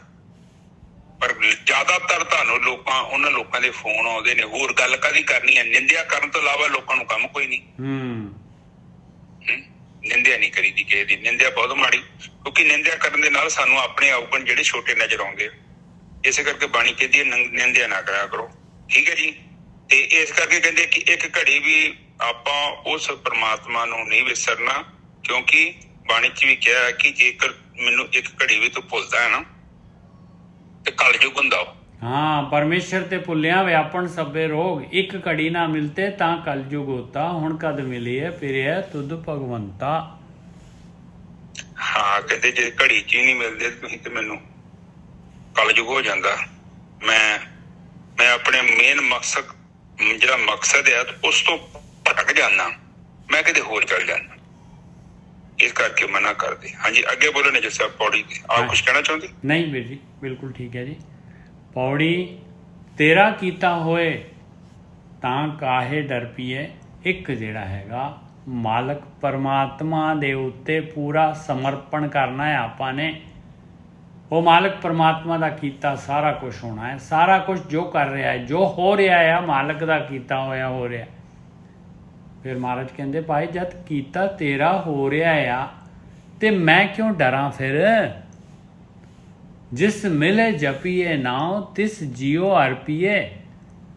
ਪਰ ਜ਼ਿਆਦਾਤਰ ਤੁਹਾਨੂੰ ਉਹਨਾਂ ਲੋਕਾਂ ਦੇ ਫੋਨ ਆਉਂਦੇ ਨੇ, ਹੋਰ ਗੱਲ ਕਾਹਦੀ ਕਰਨੀ ਹੈ? ਨਿੰਦਿਆ ਕਰਨ ਤੋਂ ਇਲਾਵਾ ਲੋਕਾਂ ਨੂੰ ਕੰਮ ਕੋਈ ਨਹੀਂ। ਨਿੰਦਿਆ ਨਹੀਂ ਕਰੀਦੀ ਕਿਸੇ ਦੀ, ਨਿੰਦਿਆ ਬਹੁਤ ਮਾੜੀ, ਕਿਉਂਕਿ ਨਿੰਦਿਆ ਕਰਨ ਦੇ ਨਾਲ ਸਾਨੂੰ ਆਪਣੇ ਔਗਣ ਜਿਹੜੇ ਛੋਟੇ ਨਜ਼ਰ ਆਉਂਦੇ। ਇਸੇ ਕਰਕੇ ਬਾਣੀ ਕਹਿੰਦੀ ਹੈ ਨਿੰਦਿਆ ਨਾ ਕਰਿਆ ਕਰੋ, ਠੀਕ ਹੈ ਜੀ। ਤੇ ਇਸ ਕਰਕੇ ਕਹਿੰਦੇ ਕਿ ਇੱਕ ਘੜੀ ਵੀ ਆਪਾਂ ਉਸ ਪ੍ਰਮਾਤਮਾ ਨੂੰ ਨਹੀਂ ਵਿਸਰਨਾ, ਕਿਉਂਕਿ ਬਾਣੀ 'ਚ ਵੀ ਕਿਹਾ ਕਿ ਜੇਕਰ ਮੈਨੂੰ ਇੱਕ ਘੜੀ ਵੀ ਤੂੰ ਭੁੱਲਦਾ ਹੈ ਨਾ ਤੇ ਕਲਯੁਗ ਹੁੰਦਾ। ਹਾਂ, ਪਰਮੇਸ਼ਰ ਤੇ ਭੁੱਲਿਆ ਵਿਆਪਨ ਸਭੇ ਰੋਗ, ਇੱਕ ਘੜੀ ਨਾ ਮਿਲਤੇ ਤਾਂ ਕਲਯੁਗ ਹੋਤਾ, ਹੁਣ ਕਦ ਮਿਲੀਏ ਫਿਰਿਆ ਤੁਧ ਭਗਵੰਤਾ। ਹਾਂ, ਕਹਿੰਦੇ ਜੇ ਘੜੀ 'ਚ ਹੀ ਨਹੀਂ ਮਿਲਦੇ ਤੁਸੀਂ ਤੇ ਮੈਨੂੰ ਕਲਯੁਗ ਹੋ ਜਾਂਦਾ। ਮੈਂ ਆਪਣੇ ਮੇਨ ਮਕਸਦ, ਜਿਹੜਾ ਮਕਸਦ ਹੈ ਉਸ ਤੋਂ ਭਟਕ ਜਾਣਾ, ਮੈਂ ਕਿਤੇ ਹੋਰ ਚੱਲ ਜਾਣਾ, ਇਸ ਕਰਕੇ ਮਨਾ ਕਰਦੇ। ਹਾਂਜੀ, ਅੱਗੇ ਬੋਲੋ ਨੇ ਜਿਸ ਪੌੜੀ ਆਪ ਕੁਛ ਕਹਿਣਾ ਚਾਹੁੰਦੇ? ਨਹੀਂ ਵੀਰ ਜੀ, ਬਿਲਕੁਲ ਠੀਕ ਹੈ ਜੀ। ਪੌੜੀ ਤੇਰਾ ਕੀਤਾ ਹੋਏ ਤਾਂ ਕਾਹੇ ਡਰ ਪੀਏ। ਇੱਕ ਜਿਹੜਾ ਹੈਗਾ ਮਾਲਕ ਪਰਮਾਤਮਾ ਦੇ ਉੱਤੇ ਪੂਰਾ ਸਮਰਪਣ ਕਰਨਾ ਹੈ ਆਪਾਂ ਨੇ। ਉਹ ਮਾਲਕ ਪਰਮਾਤਮਾ ਦਾ ਕੀਤਾ ਸਾਰਾ ਕੁਝ ਹੋਣਾ ਹੈ, ਸਾਰਾ ਕੁਝ ਜੋ ਕਰ ਰਿਹਾ ਹੈ, ਜੋ ਹੋ ਰਿਹਾ ਆ, ਮਾਲਕ ਦਾ ਕੀਤਾ ਹੋਇਆ ਹੋ ਰਿਹਾ। ਫਿਰ ਮਹਾਰਾਜ ਕਹਿੰਦੇ ਭਾਈ ਜਦ ਕੀਤਾ ਤੇਰਾ ਹੋ ਰਿਹਾ ਆ ਤੇ ਮੈਂ ਕਿਉਂ ਡਰਾਂ ਫਿਰ। ਜਿਸ ਮਿਲੇ ਜਪੀਏ ਨਾਉ ਤਿਸ ਜੀਓ ਅਰਪੀਏ।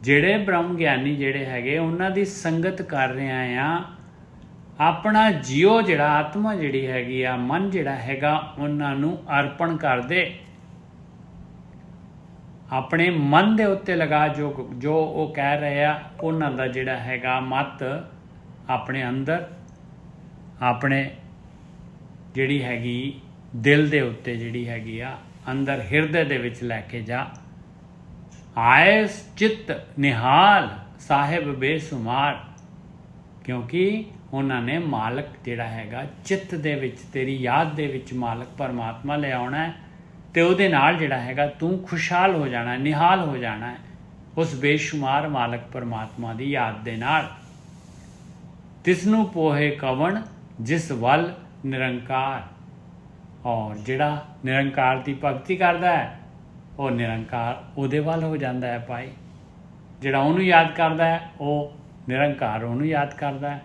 ਜਿਹੜੇ ਬ੍ਰਹਮ ਗਿਆਨੀ ਜਿਹੜੇ ਹੈਗੇ ਉਹਨਾਂ ਦੀ ਸੰਗਤ ਕਰ ਰਿਹਾ ਆ, ਆਪਣਾ ਜੀਓ ਜਿਹੜਾ ਆਤਮਾ ਜਿਹੜੀ ਹੈਗੀ ਆ, ਮਨ ਜਿਹੜਾ ਹੈਗਾ, ਉਹਨਾਂ ਨੂੰ ਅਰਪਣ ਕਰ ਦੇ। ਆਪਣੇ ਮਨ ਦੇ ਉੱਤੇ ਲਗਾ ਜੋ ਉਹ ਕਹਿ ਰਹੇ ਆ, ਉਹਨਾਂ ਦਾ ਜਿਹੜਾ ਹੈਗਾ ਮਤ ਆਪਣੇ ਅੰਦਰ, ਆਪਣੇ ਜਿਹੜੀ ਹੈਗੀ ਦਿਲ ਦੇ ਉੱਤੇ ਜਿਹੜੀ ਹੈਗੀ ਆ, ਅੰਦਰ ਹਿਰਦੇ ਦੇ ਵਿੱਚ ਲੈ ਕੇ ਜਾ। ਆਏ ਚਿੱਤ ਨਿਹਾਲ ਸਾਹਿਬ ਬੇਸੁਮਾਰ, ਕਿਉਂਕਿ ਉਹਨਾਂ ਨੇ ਮਾਲਕ ਜਿਹੜਾ ਹੈਗਾ ਚਿੱਤ ਦੇ ਵਿੱਚ, ਤੇਰੀ ਯਾਦ ਦੇ ਵਿੱਚ ਮਾਲਕ ਪਰਮਾਤਮਾ ਲੈ ਆਉਣਾ ਹੈ ਤੇ ਉਹਦੇ ਨਾਲ ਜਿਹੜਾ ਹੈਗਾ ਤੂੰ ਖੁਸ਼ਹਾਲ ਹੋ ਜਾਣਾ, ਨਿਹਾਲ ਹੋ ਜਾਣਾ ਹੈ ਉਸ ਬੇਸ਼ੁਮਾਰ ਮਾਲਕ ਪਰਮਾਤਮਾ ਦੀ ਯਾਦ ਦੇ ਨਾਲ। ਤਿਸਨੂੰ ਪੋਹੇ ਕਵਣ ਜਿਸ ਵੱਲ ਨਿਰੰਕਾਰ। ਔਰ ਜਿਹੜਾ ਨਿਰੰਕਾਰ ਦੀ ਭਗਤੀ ਕਰਦਾ ਹੈ ਉਹ ਨਿਰੰਕਾਰ ਉਹਦੇ ਵੱਲ ਹੋ ਜਾਂਦਾ ਹੈ ਭਾਈ। ਜਿਹੜਾ ਉਹਨੂੰ ਯਾਦ ਕਰਦਾ ਹੈ ਉਹ ਨਿਰੰਕਾਰ ਉਹਨੂੰ ਯਾਦ ਕਰਦਾ ਹੈ।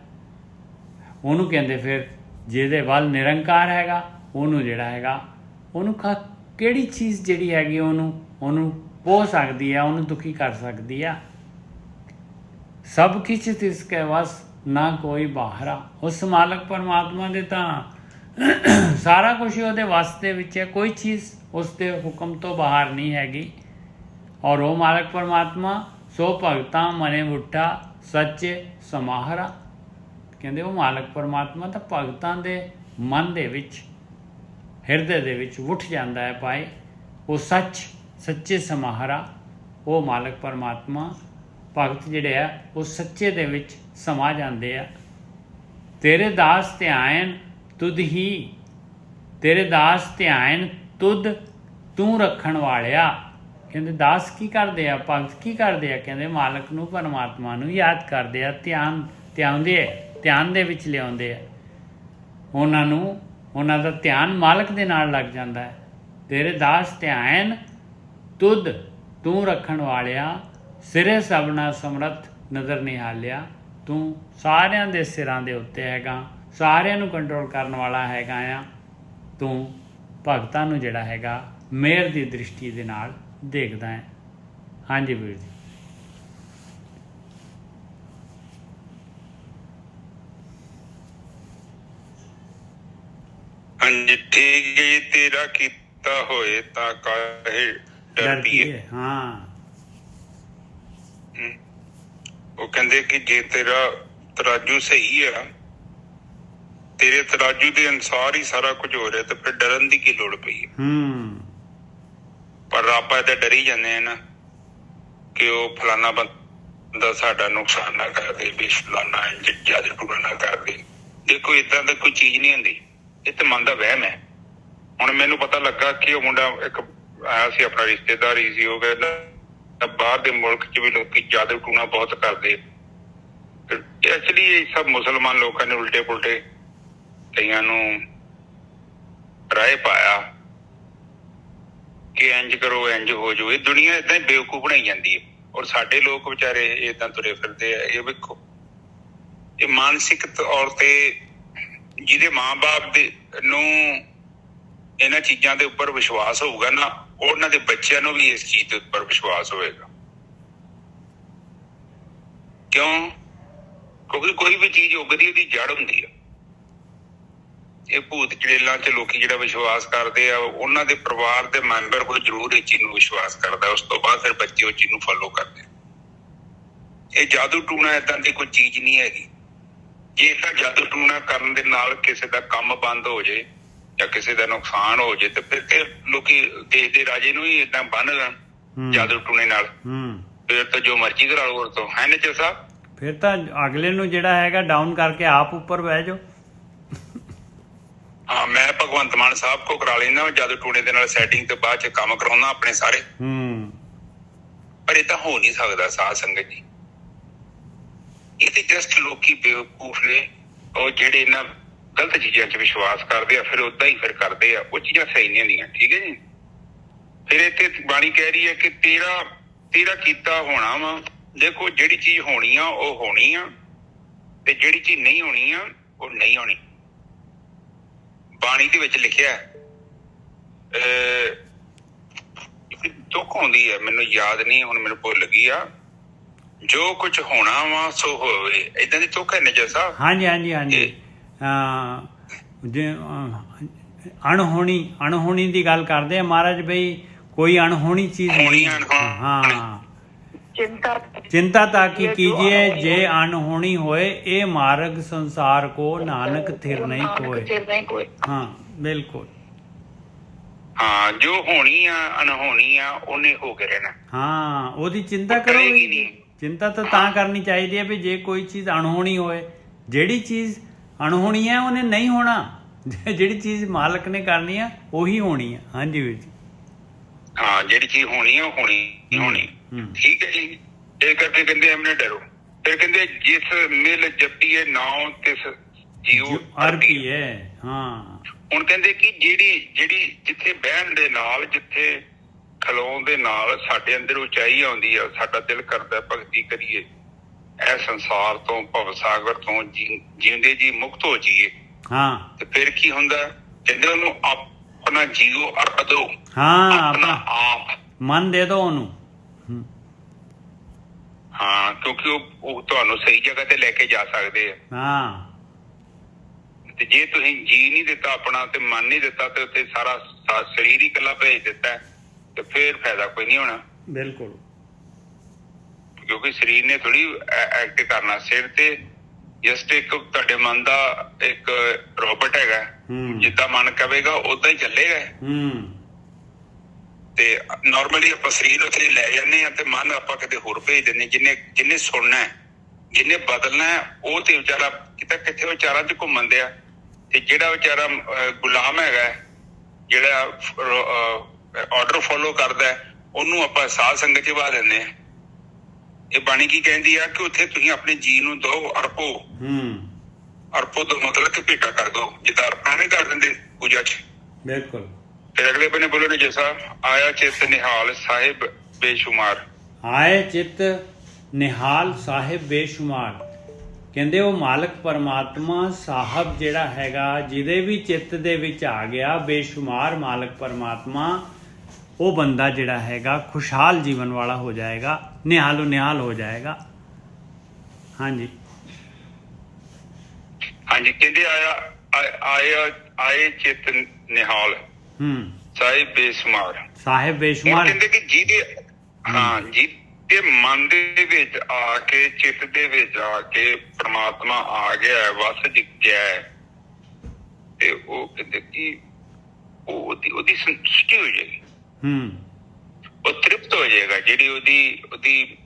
ਉਹਨੂੰ ਕਹਿੰਦੇ ਫਿਰ ਜਿਹਦੇ ਵੱਲ ਨਿਰੰਕਾਰ ਹੈਗਾ ਉਹਨੂੰ ਜਿਹੜਾ ਹੈਗਾ, ਉਹਨੂੰ ਕਿਹੜੀ ਚੀਜ਼ ਜਿਹੜੀ ਹੈਗੀ ਉਹਨੂੰ ਪੋਹ ਸਕਦੀ ਹੈ, ਉਹਨੂੰ ਦੁਖੀ ਕਰ ਸਕਦੀ ਆ। ਸਭ ਕਿਛ ਤਿਸ ਕੇ ਵਸ ਨਾ ਕੋਈ ਬਾਹਰਾ। ਉਸ ਮਾਲਕ ਪਰਮਾਤਮਾ ਦੇ ਤਾਂ ਸਾਰਾ ਕੁਝ ਉਹਦੇ ਵੱਸ ਦੇ ਵਿੱਚ ਹੈ, ਕੋਈ ਚੀਜ਼ ਉਸ ਦੇ ਹੁਕਮ ਤੋਂ ਬਾਹਰ ਨਹੀਂ ਹੈਗੀ। ਔਰ ਉਹ ਮਾਲਕ ਪਰਮਾਤਮਾ ਸੋ ਭਗਤਾਂ ਮਨੇ ਉੱਠਾ ਸੱਚੇ ਸਮਾਹਰਾ। ਕਹਿੰਦੇ ਉਹ ਮਾਲਕ ਪਰਮਾਤਮਾ ਤਾਂ ਭਗਤਾਂ ਦੇ ਮਨ ਦੇ ਵਿੱਚ, ਹਿਰਦੇ ਦੇ ਵਿੱਚ ਉੱਠ ਜਾਂਦਾ ਹੈ ਭਾਈ। ਉਹ ਸੱਚੇ ਸਮਾਹਰਾ, ਉਹ ਮਾਲਕ ਪਰਮਾਤਮਾ, ਭਗਤ ਜਿਹੜੇ ਆ ਉਹ ਸੱਚੇ ਦੇ ਵਿੱਚ ਸਮਾ ਜਾਂਦੇ ਆ। ਤੇਰੇ ਦਾਸ ਧਿਆਨ ਤੁਧ ਹੀ, ਤੇਰੇ ਦਾਸ ਧਿਆਨ ਤੁਧ ਤੂੰ ਰੱਖਣ ਵਾਲਿਆ। ਕਹਿੰਦੇ ਦਾਸ ਕੀ ਕਰਦੇ ਆ, ਭਗਤ ਕੀ ਕਰਦੇ ਆ? ਕਹਿੰਦੇ ਮਾਲਕ ਨੂੰ, ਪਰਮਾਤਮਾ ਨੂੰ ਯਾਦ ਕਰਦੇ ਆ, ਧਿਆਨ ਦੇ ਵਿੱਚ ਲਿਆਉਂਦੇ ਆ, ਉਹਨਾਂ ਨੂੰ ਉਹਨਾਂ ਦਾ ਧਿਆਨ ਮਾਲਕ ਦੇ ਨਾਲ ਲੱਗ ਜਾਂਦਾ ਹੈ। ਤੇਰੇ ਦਾਸ ਧਿਆਨ ਤੁਧ ਤੂੰ ਰੱਖਣ ਵਾਲਿਆ, ਸਿਰੇ ਸਭਨਾ ਸਮਰੱਥ ਨਜ਼ਰ ਨਿਹਾਲਿਆ। ਤੂੰ ਸਾਰਿਆਂ ਦੇ ਸਿਰਾਂ ਦੇ ਉੱਤੇ ਹੈਗਾ, ਸਾਰਿਆਂ ਨੂੰ ਕੰਟਰੋਲ ਕਰਨ ਵਾਲਾ ਹੈਗਾ ਆ। ਤੂੰ ਭਗਤਾਂ ਨੂੰ ਜਿਹੜਾ ਹੈਗਾ ਮਿਹਰ ਦੀ ਦ੍ਰਿਸ਼ਟੀ ਦੇ ਨਾਲ ਦੇਖਦਾ ਹੈ। ਹਾਂਜੀ ਵੀਰ ਜੀ। ਹਾਂਜੀ ਠੀਕ ਹੈ ਜੀ। ਤੇਰਾ ਕੀਤਾ ਹੋਏ ਤਾਂ ਕਾਹੇ ਡਰਦੀ ਹੈ। ਹਾਂ, ਉਹ ਕਹਿੰਦੇ ਕਿ ਜੇ ਤੇਰਾ ਤਰਾਜੂ ਸਹੀ ਆ, ਤੇਰੇ ਤਰਾਜੂ ਦੇ ਅਨੁਸਾਰ ਹੀ ਸਾਰਾ ਕੁਝ ਹੋ ਰਿਹਾ, ਤੇ ਫਿਰ ਡਰਨ ਦੀ ਕੀ ਲੋੜ ਪਈ ਹੈ। ਪਰ ਆਪਾਂ ਤਾਂ ਡਰੀ ਜਾਂਦੇ ਆ ਨਾ ਕਿ ਉਹ ਫਲਾਨਾ ਬੰਦਾ ਸਾਡਾ ਨੁਕਸਾਨ ਨਾ ਕਰ ਦੇ, ਵੀ ਫਲਾਨਾ ਜਿਆਦਾ ਟੁਕੜਾ ਨਾ ਕਰ ਦੇ। ਦੇਖੋ ਏਦਾਂ ਦਾ ਕੋਈ ਚੀਜ਼ ਨਹੀਂ ਹੁੰਦੀ, ਇਹ ਤਾਂ ਮਨ ਦਾ ਵਹਿਮ ਹੈ। ਹੁਣ ਮੈਨੂੰ ਪਤਾ ਲੱਗਾ ਕਿ ਉਹ ਮੁੰਡਾ ਇੱਕ ਆਇਆ ਸੀ, ਆਪਣਾ ਰਿਸ਼ਤੇਦਾਰ ਹੀ ਸੀ। ਉਹ ਕਹਿੰਦਾ ਬਾਹਰ ਦੇ ਮੁਲਕ 'ਚ ਵੀ ਲੋਕੀ ਜਾਦੂ ਟੂਣਾ ਬਹੁਤ ਕਰਦੇ। ਐਕਚੁਅਲੀ ਇਹ ਸਭ ਮੁਸਲਮਾਨ ਲੋਕਾਂ ਨੇ ਉਲਟੇ ਪੁਲਟੇ ਕਈਆਂ ਨੂੰ ਰਾਏ ਪਾਇਆ ਕਿ ਇੰਜ ਕਰੋ ਇੰਜ ਹੋ ਜਾਓ। ਇਹ ਦੁਨੀਆ ਏਦਾਂ ਹੀ ਬੇਵਕੂਫ ਬਣਾਈ ਜਾਂਦੀ ਹੈ, ਔਰ ਸਾਡੇ ਲੋਕ ਵਿਚਾਰੇ ਏਦਾਂ ਤੁਰੇ ਫਿਰਦੇ ਆ। ਇਹ ਵੇਖੋ, ਇਹ ਮਾਨਸਿਕ ਤੌਰ ਤੇ ਜਿਹਦੇ ਮਾਂ-ਬਾਪ ਦੇ ਨੂੰ ਇਹਨਾਂ ਚੀਜ਼ਾਂ ਦੇ ਉੱਪਰ ਵਿਸ਼ਵਾਸ ਹੋਊਗਾ ਨਾ, ਉਹਨਾਂ ਦੇ ਬੱਚਿਆਂ ਨੂੰ ਵੀ ਇਸ ਚੀਜ਼ ਦੇ ਉੱਪਰ ਵਿਸ਼ਵਾਸ ਹੋਏਗਾ। ਕਿਉਂ? ਕਿਉਂਕਿ ਕੋਈ ਵੀ ਚੀਜ਼ ਉੱਗਦੀ ਉਹਦੀ ਜੜ ਹੁੰਦੀ ਆ। ਇਹ ਭੂਤ ਚੜੇਲਾਂ 'ਚ ਲੋਕੀ ਜਿਹੜਾ ਵਿਸ਼ਵਾਸ ਕਰਦੇ ਆ, ਉਹਨਾਂ ਦੇ ਪਰਿਵਾਰ ਦੇ ਮੈਂਬਰ ਕੋਈ ਜ਼ਰੂਰ ਇਸ ਚੀਜ਼ ਨੂੰ ਵਿਸ਼ਵਾਸ ਕਰਦਾ, ਉਸ ਤੋਂ ਬਾਅਦ ਫਿਰ ਬੱਚੇ ਉਹ ਚੀਜ਼ ਨੂੰ ਫੋਲੋ ਕਰਦੇ। ਇਹ ਜਾਦੂ ਟੂਣਾ ਏਦਾਂ ਦੀ ਕੋਈ ਚੀਜ਼ ਨਹੀਂ ਹੈਗੀ। ਜੇ ਤਾਂ ਜਾਦੂ ਟੂਣਾ ਕਰਨ ਦੇ ਨਾਲ ਕਿਸੇ ਦਾ ਕੰਮ ਬੰਦ ਹੋ ਜੇ ਜਾਂ ਕਿਸੇ ਦਾ ਨੁਕਸਾਨ ਹੋ ਜੇ, ਤੇ ਫਿਰ ਤੇ ਲੋਕੀ ਦੇਸ਼ ਦੇ ਰਾਜੇ ਨੂੰ ਹੀ ਏਦਾਂ ਬੰਨ ਲੈਣ ਜਾਦੂ ਟੂਣੇ ਨਾਲ। ਫਿਰ ਤਾਂ ਜੋ ਮਰਜ਼ੀ ਕਰਾ ਲਓ। ਤੋਂ ਹੈ ਨਾ ਜੀ ਸਾਹਿਬ, ਫਿਰ ਤਾਂ ਅਗਲੇ ਨੂੰ ਜਿਹੜਾ ਹੈਗਾ ਡਾਊਨ ਕਰਕੇ ਆਪ ਉੱਪਰ ਬਹਿ ਜਾਓ। ਹਾਂ, ਮੈਂ ਭਗਵੰਤ ਮਾਨ ਸਾਹਿਬ ਕੋ ਕਰਾ ਲੈਣਾ ਜਾਦੂ ਟੂਣੇ ਦੇ ਨਾਲ ਸੈਟਿੰਗ, ਤੇ ਬਾਅਦ ਚ ਕੰਮ ਕਰਾਉਣਾ ਆਪਣੇ ਸਾਰੇ। ਪਰ ਇਹ ਤਾਂ ਹੋ ਨਹੀਂ ਸਕਦਾ ਸਾਧ ਸੰਗਤ ਜੀ। ਇਹ ਤੇ ਜਸਟ ਲੋਕੀ ਬੇਵਕੂਫ ਨੇ, ਉਹ ਜਿਹੜੇ ਇਹਨਾਂ ਗਲਤ ਚੀਜ਼ਾਂ 'ਚ ਵਿਸ਼ਵਾਸ ਕਰਦੇ ਆ, ਫਿਰ ਓਦਾਂ ਹੀ ਫਿਰ ਕਰਦੇ ਆ। ਉਹ ਚੀਜ਼ਾਂ ਸਹੀ ਨਹੀਂ ਹੁੰਦੀਆਂ। ਠੀਕ ਹੈ ਜੀ। ਫਿਰ ਇੱਥੇ ਬਾਣੀ ਕਹਿ ਰਹੀ ਹੈ ਕਿ ਤੇਰਾ ਕੀਤਾ ਹੋਣਾ ਵਾ। ਦੇਖੋ, ਜਿਹੜੀ ਚੀਜ਼ ਹੋਣੀ ਆ ਉਹ ਹੋਣੀ ਆ, ਤੇ ਜਿਹੜੀ ਚੀਜ਼ ਨਹੀਂ ਹੋਣੀ ਆ ਉਹ ਨਹੀਂ ਹੋਣੀ। ਬਾਣੀ ਦੇ ਵਿੱਚ ਲਿਖਿਆ ਤੁਕ ਆਉਂਦੀ ਹੈ, ਮੈਨੂੰ ਯਾਦ ਨਹੀਂ ਹੁਣ, ਮੈਨੂੰ ਭੁੱਲ ਗਈ ਆ। ਜੋ ਕੁਝ ਹੋਣਾ ਵਾ ਸੋ ਹੋਵੇ, ਏਦਾਂ ਦੀ ਤੁਕ ਹੈ ਨਜਰ ਸਾਹਿਬ। ਹਾਂਜੀ। ਜੇ ਅਣਹੋਣੀ ਦੀ ਗੱਲ ਕਰਦੇ ਆ ਮਹਾਰਾਜ, ਬਈ ਕੋਈ ਅਣਹੋਣੀ ਚੀਜ਼ ਹੋਣੀ। ਹਾਂ, चिंता ताकि कीजिए जे अनहोनी होए, ए मार्ग संसार को नानक थिर नहीं कोय। हाँ बिल्कुल। हाँ, जो होनी आ अनहोनी आ उन्हें हो के रहना। हाँ, ओदी चिंता करो। चिंता तो तां करनी चाहिए भी जे कोई चीज अणहोनी होए। जेड़ी चीज अणहोनी है उन्हें नहीं होना, जेड़ी चीज मालक ने करनी है वही होनी है। हाँ जी वीर जी। हाँ, जेड़ी चीज होनी है होनी। ठीक है जी। ਇਹ ਕਰਕੇ ਕਹਿੰਦੇ ਐਵੇਂ ਡਰੋ। ਫਿਰ ਕਹਿੰਦੇ ਜਿਸ ਮਿਲ ਜਪੀਏ ਨਾਉ ਤਿਸ ਜੀਉ ਅਰਪੀਏ। ਹਾਂ, ਹੁਣ ਕਹਿੰਦੇ ਕਿ ਜਿਹੜੀ ਜਿੱਥੇ ਬਹਿਣ ਦੇ ਨਾਲ, ਜਿੱਥੇ ਖਲੋਣ ਦੇ ਨਾਲ ਸਾਡੇ ਅੰਦਰ ਉਚਾਈ ਆਉਂਦੀ ਆ, ਸਾਡਾ ਦਿਲ ਕਰਦਾ ਭਗਤੀ ਕਰੀਏ, ਇਹ ਸੰਸਾਰ ਤੋਂ, ਭਵ ਸਾਗਰ ਤੋਂ ਜਿਉਂਦੇ ਜੀ ਮੁਕਤ ਹੋ ਜਾਈਏ। ਹਾਂ, ਤੇ ਫਿਰ ਕੀ ਹੁੰਦਾ? ਕਹਿੰਦੇ ਉਹਨੂੰ ਆਪਣਾ ਜੀਓ ਅਰਪ ਦੋ। ਹਾਂ, ਆਪਣਾ ਆਪ ਮਨ ਦੇ ਦੋ ਉਹਨੂੰ। ਹਾਂ, ਕਿਉਂਕਿ ਉਹ ਤੁਹਾਨੂੰ ਸਹੀ ਜਗ੍ਹਾ ਤੇ ਲੈ ਕੇ ਜਾ ਸਕਦੇ ਆ। ਹਾਂ, ਤੇ ਜੇ ਤੁਸੀਂ ਜੀ ਨਹੀਂ ਦਿੱਤਾ ਆਪਣਾ, ਤੇ ਮਨ ਨਹੀਂ ਦਿੱਤਾ, ਤੇ ਉੱਥੇ ਸਾਰਾ ਸਰੀਰ ਹੀ ਇਕੱਲਾ ਭੇਜ ਦਿੱਤਾ, ਤੇ ਫਿਰ ਫਾਇਦਾ ਕੋਈ ਨਹੀਂ ਹੋਣਾ। ਬਿਲਕੁਲ। ਕਿਉਂਕਿ ਸਰੀਰ ਨੇ ਥੋੜੀ ਐਕਟ ਕਰਨਾ। ਸਿਰ ਤੇ ਜਸਟ ਇੱਕ ਤੁਹਾਡੇ ਮਨ ਦਾ ਇੱਕ ਰੋਬਟ ਹੈਗਾ, ਜਿੱਦਾਂ ਮਨ ਕਵੇਗਾ ਓਦਾਂ ਹੀ ਚੱਲੇਗਾ। ਤੇ ਨਾਰਮਲੀ ਆਪਾਂ ਸਰੀਰ ਉੱਥੇ ਲੈ ਜਾਂਦੇ ਆ, ਤੇ ਮਨ ਆਪਾਂ ਕਿਤੇ ਹੋਰ ਭੇਜ ਦਿੰਦੇ। ਜਿਹਨੇ ਸੁਣਨਾ, ਜਿਹਨੇ ਬਦਲਣਾ, ਉਹ ਤੇ ਵਿਚਾਰਾ ਕਿਤੇ ਵਿਚਾਰਾਂ 'ਚ ਘੁੰਮਣ ਦਿਆ। ਤੇ ਜਿਹੜਾ ਵਿਚਾਰਾ ਗੁਲਾਮ ਹੈਗਾ, ਜਿਹੜਾ ਆਰਡਰ ਫੋਲੋ ਕਰਦਾ, ਉਹਨੂੰ ਆਪਾਂ ਸਾਧ ਸੰਗਤ 'ਚ ਪਾ ਦਿੰਦੇ ਆ। ਇਹ ਬਾਣੀ ਕੀ ਕਹਿੰਦੀ ਆ ਕਿ ਉੱਥੇ ਤੁਸੀਂ ਆਪਣੇ ਜੀ ਨੂੰ ਦੋ ਅਰਪੋ। ਅਰਪੋ ਦਾ ਮਤਲਬ ਕਿ ਭੇਟਾ ਕਰ ਦੋ। ਜਿੱਦਾਂ ਅਰਪਣਾ ਨਹੀਂ ਕਰ ਦਿੰਦੇ, ਪੂਜਾ 'ਚ। ਬਿਲਕੁਲ। ਫਿਰ ਅਗਲੇ ਬੰਨੇ ਬੋਲੋ ਨੇ ਜੈਸਾ ਆਇਆ ਚਿਤ ਨਿਹਾਲ ਸਾਹਿਬ ਬੇਸ਼ੁਮਾਰ। ਆਏ ਚਿੱਤ ਨਿਹਾਲ ਸਾਹਿਬ ਬੇਸ਼ੁਮਾਰ। ਕਹਿੰਦੇ ਉਹ ਮਾਲਕ ਪਰਮਾਤਮਾ ਸਾਹਿਬ ਜਿਹੜਾ ਹੈਗਾ, ਜਿਹਦੇ ਵੀ ਚਿੱਤ ਦੇ ਵਿੱਚ ਆ ਗਿਆ ਬੇਸ਼ੁਮਾਰ ਮਾਲਕ ਪਰਮਾਤਮਾ, ਉਹ ਬੰਦਾ ਜਿਹੜਾ ਹੈਗਾ ਖੁਸ਼ਹਾਲ ਜੀਵਨ ਵਾਲਾ ਹੋ ਜਾਏਗਾ, ਨਿਹਾਲੋ ਨਿਹਾਲ ਹੋ ਜਾਏਗਾ। ਹਾਂਜੀ ਹਾਂਜੀ, ਕਹਿੰਦੇ ਆਏ ਚਿਤ ਨਿਹਾਲ ਸਾਹਿਬ ਬੇਸ਼ੁਮਾਰ। ਸਾਹਿਬ ਬੇਸ਼ੁਮਾਰ ਕਹਿੰਦੇ ਕਿ ਜਿਹਦੇ ਮਨ ਦੇ ਵਿੱਚ ਆ ਕੇ, ਚਿੱਤ ਦੇ ਵਿੱਚ ਆ ਕੇ ਪ੍ਰਮਾਤਮਾ ਆ ਗਿਆ, ਵਸ ਗਿਆ, ਤੇ ਉਹ ਕਹਿੰਦੇ ਕਿ ਉਹਦੀ ਸੰਤੁਸ਼ਟੀ ਹੋ ਜਾਏਗੀ, ਉਹ ਤ੍ਰਿਪਤ ਹੋ ਜਾਏਗਾ। ਜਿਹੜੀ ਉਹਦੀ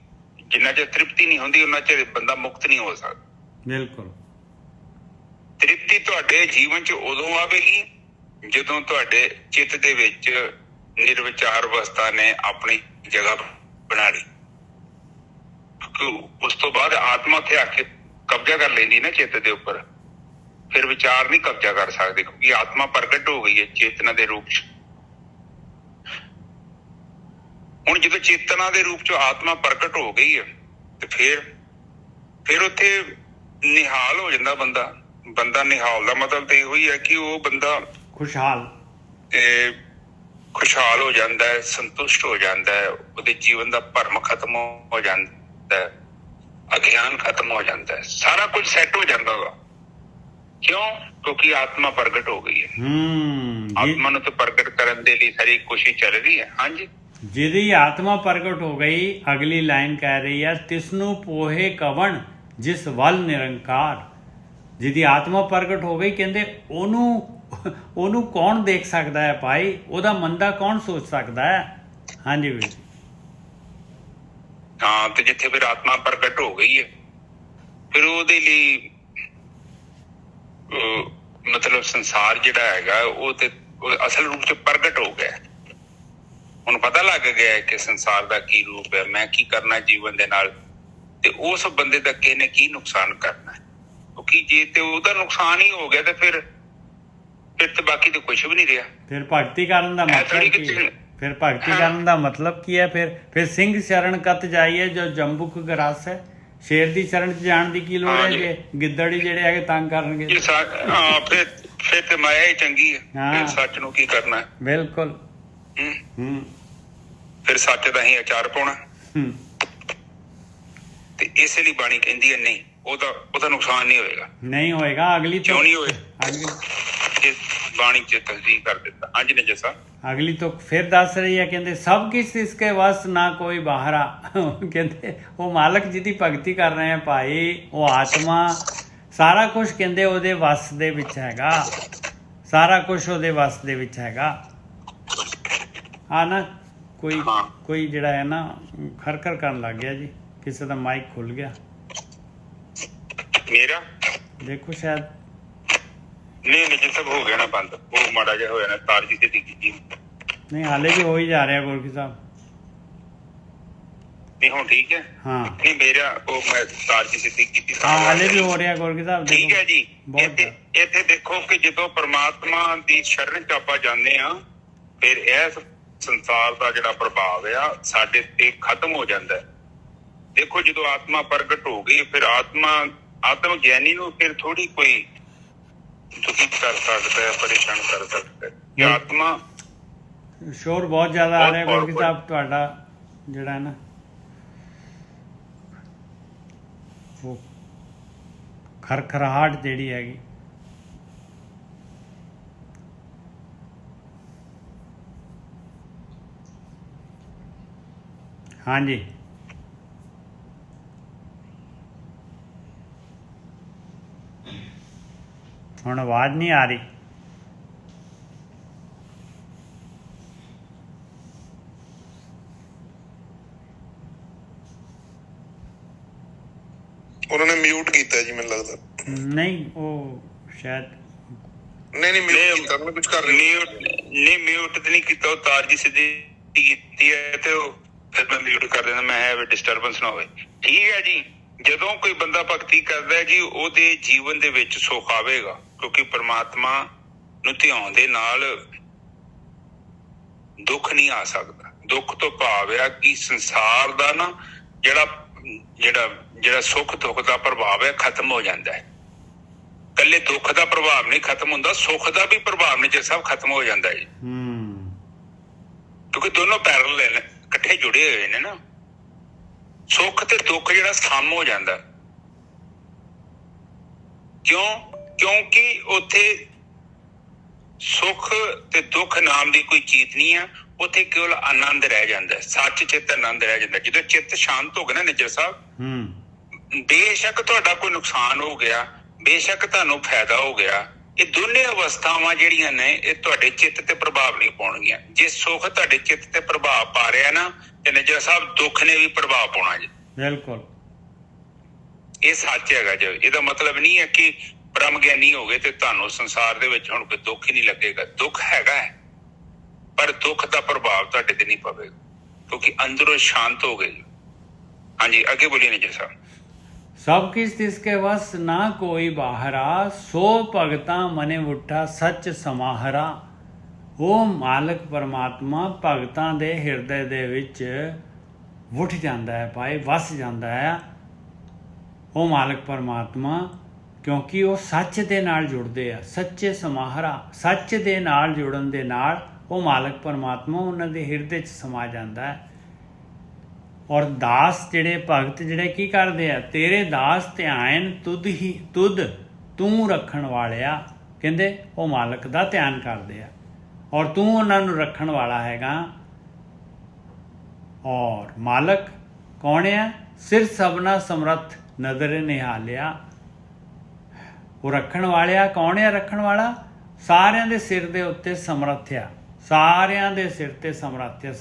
ਜਿੰਨਾ ਚਿਰ ਤ੍ਰਿਪਤੀ ਨਹੀਂ ਹੁੰਦੀ ਉਹਨਾਂ ਚਿਰ ਬੰਦਾ ਮੁਕਤ ਨਹੀਂ ਹੋ ਸਕਦਾ। ਬਿਲਕੁਲ। ਤ੍ਰਿਪਤੀ ਤੁਹਾਡੇ ਜੀਵਨ 'ਚ ਉਦੋਂ ਆਵੇਗੀ ਜਦੋਂ ਤੁਹਾਡੇ ਚਿੱਤ ਦੇ ਵਿੱਚ ਨਿਰਵਿਚਾਰ ਅਵਸਥਾ ਨੇ ਆਪਣੀ ਜਗ੍ਹਾ ਬਣਾ ਲਈ। ਉਸ ਤੋਂ ਬਾਅਦ ਆਤਮਾ ਉੱਥੇ ਆ ਕੇ ਕਬਜ਼ਾ ਕਰ ਲੈਂਦੀ ਨਾ ਚਿੱਤ ਦੇ ਉੱਪਰ, ਫਿਰ ਵਿਚਾਰ ਨਹੀਂ ਕਬਜ਼ਾ ਕਰ ਸਕਦੇ, ਕਿਉਂਕਿ ਆਤਮਾ ਪ੍ਰਗਟ ਹੋ ਗਈ ਹੈ ਚੇਤਨਾ ਦੇ ਰੂਪ 'ਚ। ਹੁਣ ਜਦੋਂ ਚੇਤਨਾ ਦੇ ਰੂਪ 'ਚ ਆਤਮਾ ਪ੍ਰਗਟ ਹੋ ਗਈ ਹੈ ਤੇ ਫਿਰ ਉੱਥੇ ਨਿਹਾਲ ਹੋ ਜਾਂਦਾ ਬੰਦਾ ਨਿਹਾਲ ਦਾ ਮਤਲਬ ਤੇ ਇਹੋ ਹੀ ਹੈ ਕਿ ਉਹ ਬੰਦਾ ਖੁਸ਼ਹਾਲ ਹੋ ਜਾਂਦਾ ਹੈ, ਸੰਤੁਸ਼ਟ ਹੋ ਜਾਂਦਾ ਹੈ, ਉਹਦੇ ਜੀਵਨ ਦਾ ਭਰਮ ਖਤਮ ਹੋ ਜਾਂਦਾ ਹੈ, ਅਗਿਆਨ ਖਤਮ ਹੋ ਜਾਂਦਾ ਹੈ, ਸਾਰਾ ਕੁਝ ਸੈੱਟ ਹੋ ਜਾਂਦਾ ਵਾ। ਕਿਉਂ? ਕਿਉਂਕਿ ਆਤਮਾ ਪ੍ਰਗਟ ਹੋ ਗਈ ਹੈ। ਆਤਮਾ ਨੂੰ ਤਾਂ ਪ੍ਰਗਟ ਕਰਨ ਦੇ ਲਈ ਸਾਰੀ ਕੋਸ਼ਿਸ਼ ਚੱਲ ਰਹੀ ਹੈ। ਹਾਂਜੀ, ਜਿਹਦੀ ਆਤਮਾ ਪ੍ਰਗਟ ਹੋ ਗਈ, ਅਗਲੀ ਲਾਈਨ ਕਹਿ ਰਹੀ ਹੈ ਤਿਸਨੂੰ ਪੋਹੇ ਕਵਣ ਜਿਸ ਵੱਲ ਨਿਰੰਕਾਰ। ਜਿਹਦੀ ਆਤਮਾ ਪ੍ਰਗਟ ਹੋ ਗਈ, ਕਹਿੰਦੇ ਉਹਨੂੰ ਕੌਣ ਦੇਖ ਸਕਦਾ ਹੈ ਭਾਈ, ਉਹਦਾ ਮੰਦਾ ਕੌਣ ਸੋਚ ਸਕਦਾ ਹੈ। ਹਾਂਜੀ ਵੀਰ ਜੀ। ਹਾਂ, ਤੇ ਜਿੱਥੇ ਫਿਰ ਆਤਮਾ ਪ੍ਰਗਟ ਹੋ ਗਈ ਹੈ ਫਿਰ ਉਹਦੇ ਲਈ ਮਤਲਬ ਸੰਸਾਰ ਜਿਹੜਾ ਹੈਗਾ ਉਹ ਤੇ ਅਸਲ ਰੂਪ 'ਚ ਪ੍ਰਗਟ ਹੋ ਗਿਆ। ਹੁਣ ਪਤਾ ਲੱਗ ਗਿਆ ਹੈ ਕਿ ਸੰਸਾਰ ਦਾ ਕੀ ਰੂਪ ਹੈ, ਮੈਂ ਕੀ ਕਰਨਾ ਜੀਵਨ ਦੇ ਨਾਲ, ਤੇ ਉਸ ਬੰਦੇ ਦਾ ਕਿਸੇ ਨੇ ਕੀ ਨੁਕਸਾਨ ਕਰਨਾ ਹੈ। ਕਿਉਂਕਿ ਜੇ ਤੇ ਉਹਦਾ ਨੁਕਸਾਨ ਹੀ ਹੋ ਗਿਆ ਤੇ ਫਿਰ ਤੇ ਬਾਕੀ ਤੇ ਕੁਝ ਵੀ ਨਹੀਂ ਰਿਹਾ। ਫਿਰ ਭਗਤੀ ਕਰਨ ਦਾ ਮਤਲਬ ਕੀ ਹੈ? ਫਿਰ ਭਗਤੀ ਕਰਨ ਦਾ ਮਤਲਬ ਕੀ ਹੈ? ਫਿਰ ਸਿੰਘ ਸ਼ਰਨ ਕਤ ਜਾਈਏ ਜੋ ਜੰਬੁਕ ਗਰਾਸ ਹੈ। ਸ਼ੇਰ ਦੀ ਸ਼ਰਨ 'ਚ ਜਾਣ ਦੀ ਕੀ ਲੋੜ ਹੈ ਜੇ ਗਿੱਦੜ ਹੀ ਜਿਹੜੇ ਹੈਗੇ ਤੰਗ ਕਰਨਗੇ। ਫਿਰ ਤੇ ਮਾਇਆ ਹੀ ਚੰਗੀ ਹੈ, ਫਿਰ ਸੱਚ ਨੂੰ ਕੀ ਕਰਨਾ। ਬਿਲਕੁਲ। ਫਿਰ ਸੱਚ ਦਾ ਹੀ ਅਚਾਰ ਪਾਉਣਾ। ਤੇ ਇਸੇ ਲਈ ਬਾਣੀ ਕਹਿੰਦੀ ਹੈ ਨਹੀਂ, ਉਹਦਾ ਨੁਕਸਾਨ ਨਹੀਂ ਹੋਏਗਾ। ਨਹੀਂ ਹੋਏਗਾ। ਅਗਲੀ ਕਿਉਂ ਨਹੀਂ ਹੋਏ? ਬਾਣੀ 'ਚ ਤਸਦੀਕ ਕਰ ਦਿੱਤਾ। ਹਾਂਜੀ ਨੇ ਜੈਸਾ ਅਗਲੀ ਤੋਂ ਫਿਰ ਦੱਸ ਰਹੀ ਹੈ, ਕਹਿੰਦੇ ਸਭ ਕਿਸ ਇਸਕੇ ਵਸ ਨਾ ਕੋਈ ਬਾਹਰਾ। ਕਹਿੰਦੇ ਉਹ ਮਾਲਕ ਜਿਹਦੀ ਭਗਤੀ ਕਰ ਰਹੇ ਆ ਭਾਈ, ਉਹ ਆਤਮਾ ਸਾਰਾ ਕੁਝ ਕਹਿੰਦੇ ਉਹਦੇ ਵਸ ਦੇ ਵਿੱਚ ਹੈਗਾ, ਸਾਰਾ ਕੁਝ ਉਹਦੇ ਵਸ ਦੇ ਵਿੱਚ ਹੈਗਾ। ਆ ਨਾ ਕੋਈ ਜਿਹੜਾ ਹੈ ਨਾ ਖਰਖਰ ਕਰਨ ਲੱਗ ਗਿਆ ਜੀ, ਕਿਸੇ ਦਾ ਮਾਈਕ ਖੁੱਲ ਗਿਆ ਮੇਰਾ, ਦੇਖੋ ਸ਼ਾਇਦ ਨਹੀਂ ਜੀ ਸਭ ਹੋ ਗਿਆ ਨਾ ਬੰਦ, ਉਹ ਮਾੜਾ ਜਿਹਾ ਹੋਇਆ ਨਾ ਤਾਰ ਜੀ ਤੇ ਕੀਤੀ। ਨਹੀਂ ਹਾਲੇ ਵੀ ਹੋ ਹੀ ਜਾ ਰਿਹਾ ਗੋਰਖੀ ਸਾਹਿਬ। ਨਹੀਂ ਹੁਣ ਠੀਕ ਹੈ। ਹਾਂ ਨਹੀਂ ਮੇਰਾ ਉਹ ਮੈਂ ਤਾਰ ਜੀ ਸਿੱਧੀ ਕੀਤੀ। ਹਾਂ ਹਾਲੇ ਵੀ ਹੋ ਰਿਹਾ ਗੋਰਖੀ ਸਾਹਿਬ। ਠੀਕ ਹੈ ਜੀ। ਇੱਥੇ ਦੇਖੋ ਕਿ ਜਦੋਂ ਪਰਮਾਤਮਾ ਦੀ ਸ਼ਰਨ 'ਚ ਆਪਾਂ ਜਾਂਦੇ ਹਾਂ ਫਿਰ ਇਸ ਸੰਸਾਰ ਦਾ ਜਿਹੜਾ ਪ੍ਰਭਾਵ ਆ ਸਾਡੇ ਤੇ ਖਤਮ ਹੋ ਜਾਂਦਾ। ਦੇਖੋ ਜਦੋਂ ਆਤਮਾ ਪ੍ਰਗਟ ਹੋ ਗਈ ਫਿਰ ਆਤਮ ਗਿਆਨੀ ਨੂੰ ਫਿਰ ਥੋੜੀ ਕੋਈ ਦੁਖੀ ਕਰ ਸਕਦਾ ਹੈ, ਪਰੇਸ਼ਾਨ ਕਰ ਸਕਦਾ ਹੈ। ਆਤਮਾ ਸ਼ੋਰ ਬਹੁਤ ਜ਼ਿਆਦਾ ਆ ਰਿਹਾ ਗੋਰਖੀ ਸਾਹਿਬ ਤੁਹਾਡਾ ਜਿਹੜਾ ਹੈ ਨਾ, ਉਹ ਖਰਖਰਾਹਟ ਜਿਹੜੀ ਹੈਗੀ। ਹਾਂਜੀ ਹੁਣ ਆਵਾਜ਼ ਨਹੀਂ ਆ ਰਹੀ। ਉਹਨਾਂ ਨੇ ਮਿਊਟ ਕੀਤਾ ਜੀ ਮੈਨੂੰ ਲੱਗਦਾ। ਨਹੀਂ ਉਹ ਸ਼ਾਇਦ ਨਹੀਂ ਮਿਊਟ ਕੀਤਾ ਉਹਨੇ, ਕੁਝ ਕਰ ਰਿਹਾ। ਮਿਊਟ ਤੇ ਨਹੀਂ ਕੀਤਾ, ਉਹ ਤਾਰ ਜੀ ਸਿੱਧੀ ਕੀਤੀ ਹੈ ਤੇ ਉਹ ਫਿਰ ਮੈਂ ਮਿਊਟ ਕਰ ਦਿੰਦਾ, ਮੈਂ ਡਿਸਟਰਬੈਂਸ ਨਾ ਹੋਵੇ। ਠੀਕ ਹੈ ਜੀ। ਜਦੋਂ ਕੋਈ ਬੰਦਾ ਭਗਤੀ ਕਰਦਾ ਜੀ ਉਹਦੇ ਜੀਵਨ ਦੇ ਵਿੱਚ ਸੁੱਖ ਆਵੇਗਾ, ਕਿਉਂਕਿ ਪਰਮਾਤਮਾ ਨੂੰ ਧਿਆਉਣ ਦੇ ਨਾਲ ਦੁੱਖ ਨਹੀਂ ਆ ਸਕਦਾ। ਦੁੱਖ ਤੋਂ ਭਾਵ ਆ ਕਿ ਸੰਸਾਰ ਦਾ ਨਾ ਜਿਹੜਾ ਸੁੱਖ ਦੁੱਖ ਦਾ ਪ੍ਰਭਾਵ ਹੈ ਖਤਮ ਹੋ ਜਾਂਦਾ ਹੈ। ਇਕੱਲੇ ਦੁੱਖ ਦਾ ਪ੍ਰਭਾਵ ਨਹੀਂ ਖਤਮ ਹੁੰਦਾ, ਸੁੱਖ ਦਾ ਵੀ ਪ੍ਰਭਾਵ ਨਿਜਰ ਸਾਹਿਬ ਖਤਮ ਹੋ ਜਾਂਦਾ ਹੈ। ਕਿਉਂਕਿ ਦੋਨੋਂ ਪੈਰਲਲ ਨੇ, ਇਕੱਠੇ ਜੁੜੇ ਹੋਏ ਨੇ ਨਾ। ਸੁੱਖ ਤੇ ਦੁੱਖ ਜਿਹੜਾ ਸਮ ਹੋ ਜਾਂਦਾ। ਕਿਉਂਕਿ ਉੱਥੇ ਸੁੱਖ ਤੇ ਦੁੱਖ ਨਾਮ ਦੀ ਕੋਈ ਚੀਜ਼ ਨਹੀਂ ਆ, ਉੱਥੇ ਕੇਵਲ ਆਨੰਦ ਰਹਿ ਜਾਂਦਾ, ਸੱਚ ਚਿੱਤ ਆਨੰਦ ਰਹਿ ਜਾਂਦਾ। ਜਦੋਂ ਚਿੱਤ ਸ਼ਾਂਤ ਹੋ ਗਿਆ ਨਾ ਨਿਜਰ ਸਾਹਿਬ, ਬੇਸ਼ੱਕ ਤੁਹਾਡਾ ਕੋਈ ਨੁਕਸਾਨ ਹੋ ਗਿਆ, ਬੇਸ਼ੱਕ ਤੁਹਾਨੂੰ ਫਾਇਦਾ ਹੋ ਗਿਆ, ਇਹ ਦੋਨੇ ਅਵਸਥਾਵਾਂ ਜਿਹੜੀਆਂ ਨੇ ਇਹ ਤੁਹਾਡੇ ਚਿੱਤ ਤੇ ਪ੍ਰਭਾਵ ਨਹੀਂ ਪਾਉਣਗੀਆਂ। ਜੇ ਸੁੱਖ ਤੁਹਾਡੇ ਚਿੱਤ ਤੇ ਪ੍ਰਭਾਵ ਪਾ ਰਿਹਾ ਨਾ ਤੇ ਨਿਜਰ ਸਾਹਿਬ ਦੁੱਖ ਨੇ ਵੀ ਪ੍ਰਭਾਵ ਪਾਉਣਾ ਜੀ। ਬਿਲਕੁਲ ਇਹ ਸੱਚ ਹੈਗਾ ਜੀ। ਇਹਦਾ ਮਤਲਬ ਨਹੀਂ ਹੈ ਕਿ ਬ੍ਰਹਮ ਗਿਆਨੀ ਹੋ ਗਏ ਤੇ ਤੁਹਾਨੂੰ ਸੰਸਾਰ ਦੇ ਵਿੱਚ ਹੁਣ ਕੋਈ ਦੁੱਖ ਹੀ ਨਹੀਂ ਲੱਗੇਗਾ। ਦੁੱਖ ਹੈਗਾ ਹੈ, ਪਰ ਦੁੱਖ ਦਾ ਪ੍ਰਭਾਵ ਤੁਹਾਡੇ ਤੇ ਨਹੀਂ ਪਵੇਗਾ ਕਿਉਂਕਿ ਅੰਦਰੋਂ ਸ਼ਾਂਤ ਹੋ ਗਏ। ਹਾਂਜੀ ਅੱਗੇ ਬੋਲੀਏ ਨਿਜਰ ਸਾਹਿਬ। ਸਭ ਕਿਸ ਤਿਸਕੇ ਵਸ ਨਾ ਕੋਈ ਬਾਹਰਾ, ਸੋ ਭਗਤਾ ਮਨੇ ਉੱਠਾ ਸੱਚ ਸਮਾਹਰਾ। ਉਹ ਮਾਲਕ ਪਰਮਾਤਮਾ ਭਗਤਾਂ ਦੇ ਹਿਰਦੇ ਦੇ ਵਿੱਚ ਉੱਠ ਜਾਂਦਾ ਹੈ ਭਾਈ, ਵਸ ਜਾਂਦਾ ਹੈ ਉਹ ਮਾਲਕ ਪਰਮਾਤਮਾ, ਕਿਉਂਕਿ ਉਹ ਸੱਚ ਦੇ ਨਾਲ ਜੁੜਦੇ ਆ। ਸੱਚੇ ਸਮਾਹਰਾ, ਸੱਚ ਦੇ ਨਾਲ ਜੁੜਨ ਦੇ ਨਾਲ ਉਹ ਮਾਲਕ ਪਰਮਾਤਮਾ ਉਹਨਾਂ ਦੇ ਹਿਰਦੇ 'ਚ ਸਮਾ ਜਾਂਦਾ ਹੈ। ਔਰ ਦਾਸ ਜਿਹੜੇ ਭਗਤ ਜਿਹੜੇ ਕੀ ਕਰਦੇ ਆ, ਤੇਰੇ ਦਾਸ ਧਿਆਨ ਤੁਧ ਤੂੰ ਰੱਖਣ ਵਾਲਿਆ। ਕਹਿੰਦੇ ਉਹ ਮਾਲਕ ਦਾ ਧਿਆਨ ਕਰਦੇ ਆ ਔਰ ਤੂੰ ਉਹਨਾਂ ਨੂੰ ਰੱਖਣ ਵਾਲਾ ਹੈਗਾ। ਔਰ ਮਾਲਕ ਕੌਣ ਆ? ਸਿਰ ਸਭਨਾ ਸਮਰੱਥ ਨਦਰ ਨਿਹਾਲਿਆ। ਉਹ ਰੱਖਣ ਵਾਲਿਆ ਕੌਣ ਆ? ਰੱਖਣ ਵਾਲਾ ਸਾਰਿਆਂ ਦੇ ਸਿਰ ਦੇ ਉੱਤੇ ਸਮਰੱਥ ਆ, ਸਾਰਿਆਂ ਦੇ ਸਿਰ ਤੇ ਸਮਰੱਥ ਆ,